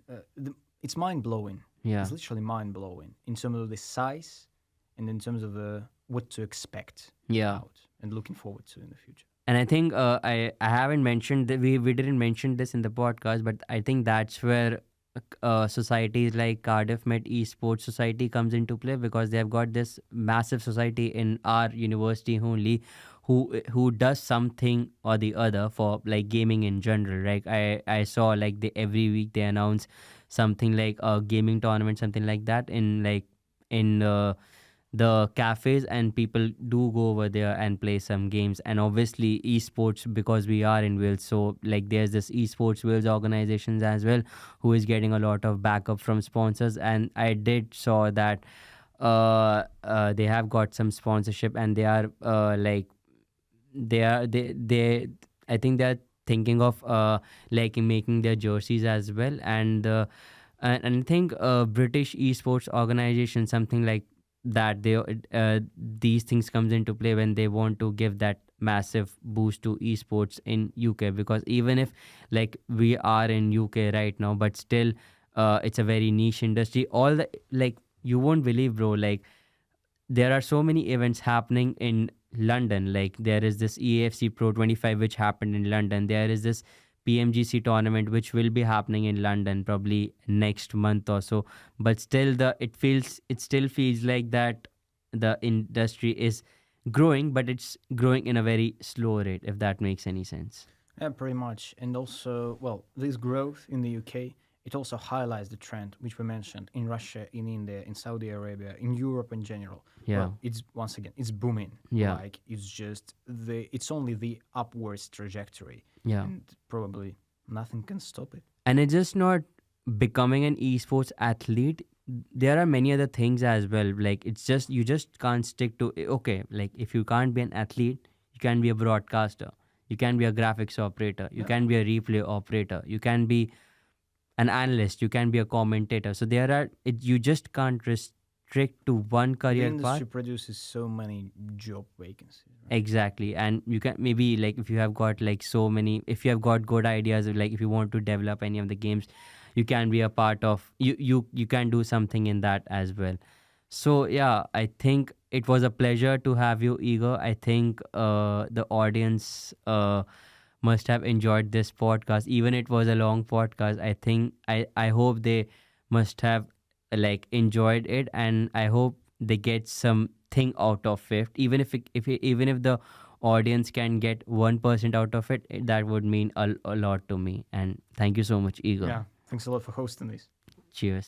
it's mind blowing. Yeah. It's literally mind blowing in terms of the size and in terms of what to expect out and looking forward to in the future. And I think I haven't mentioned that we didn't mention this in the podcast, but I think that's where societies like Cardiff Met Esports Society comes into play, because they have got this massive society in our university only, who does something or the other for like gaming in general. Like I saw like they every week they announce something like a gaming tournament, something like that, in the cafes, and people do go over there and play some games. And obviously esports, because we are in Wales, so like there's this esports Wales organizations as well, who is getting a lot of backup from sponsors. And I did saw that they have got some sponsorship, and they are they I think they're thinking of like making their jerseys as well. And I think British esports organization, something like that, they these things comes into play when they want to give that massive boost to esports in UK, because even if like we are in UK right now, but still it's a very niche industry. All the, like, you won't believe, bro, like there are so many events happening in London. Like there is this EAFC Pro 25 which happened in London. There is this PMGC tournament which will be happening in London probably next month or so. But still it still feels like that the industry is growing, but it's growing in a very slow rate, if that makes any sense. Yeah, pretty much. And also, well, this growth in the UK, it also highlights the trend which we mentioned in Russia, in India, in Saudi Arabia, in Europe in general. Yeah. Well, it's once again, it's booming. Yeah. Like it's only the upwards trajectory. Yeah. And probably nothing can stop it. And it's just not becoming an esports athlete. There are many other things as well. Like it's just, you just can't stick to, okay, like if you can't be an athlete, you can be a broadcaster, you can be a graphics operator, you can be a replay operator, you can be an analyst, you can be a commentator. So there are, you just can't restrict to one career The industry path. produces so many job vacancies. Right? Exactly. And you can maybe, like, if you have got like so many, if you have got good ideas, like if you want to develop any of the games, you can be a part of, you can do something in that as well. So yeah, I think it was a pleasure to have you, Igor. I think the audience must have enjoyed this podcast. Even it was a long podcast, I think I hope they must have like enjoyed it, and I hope they get something out of it. Even if the audience can get 1% out of it, that would mean a lot to me. And thank you so much, Igor. Yeah, thanks a lot for hosting this. Cheers.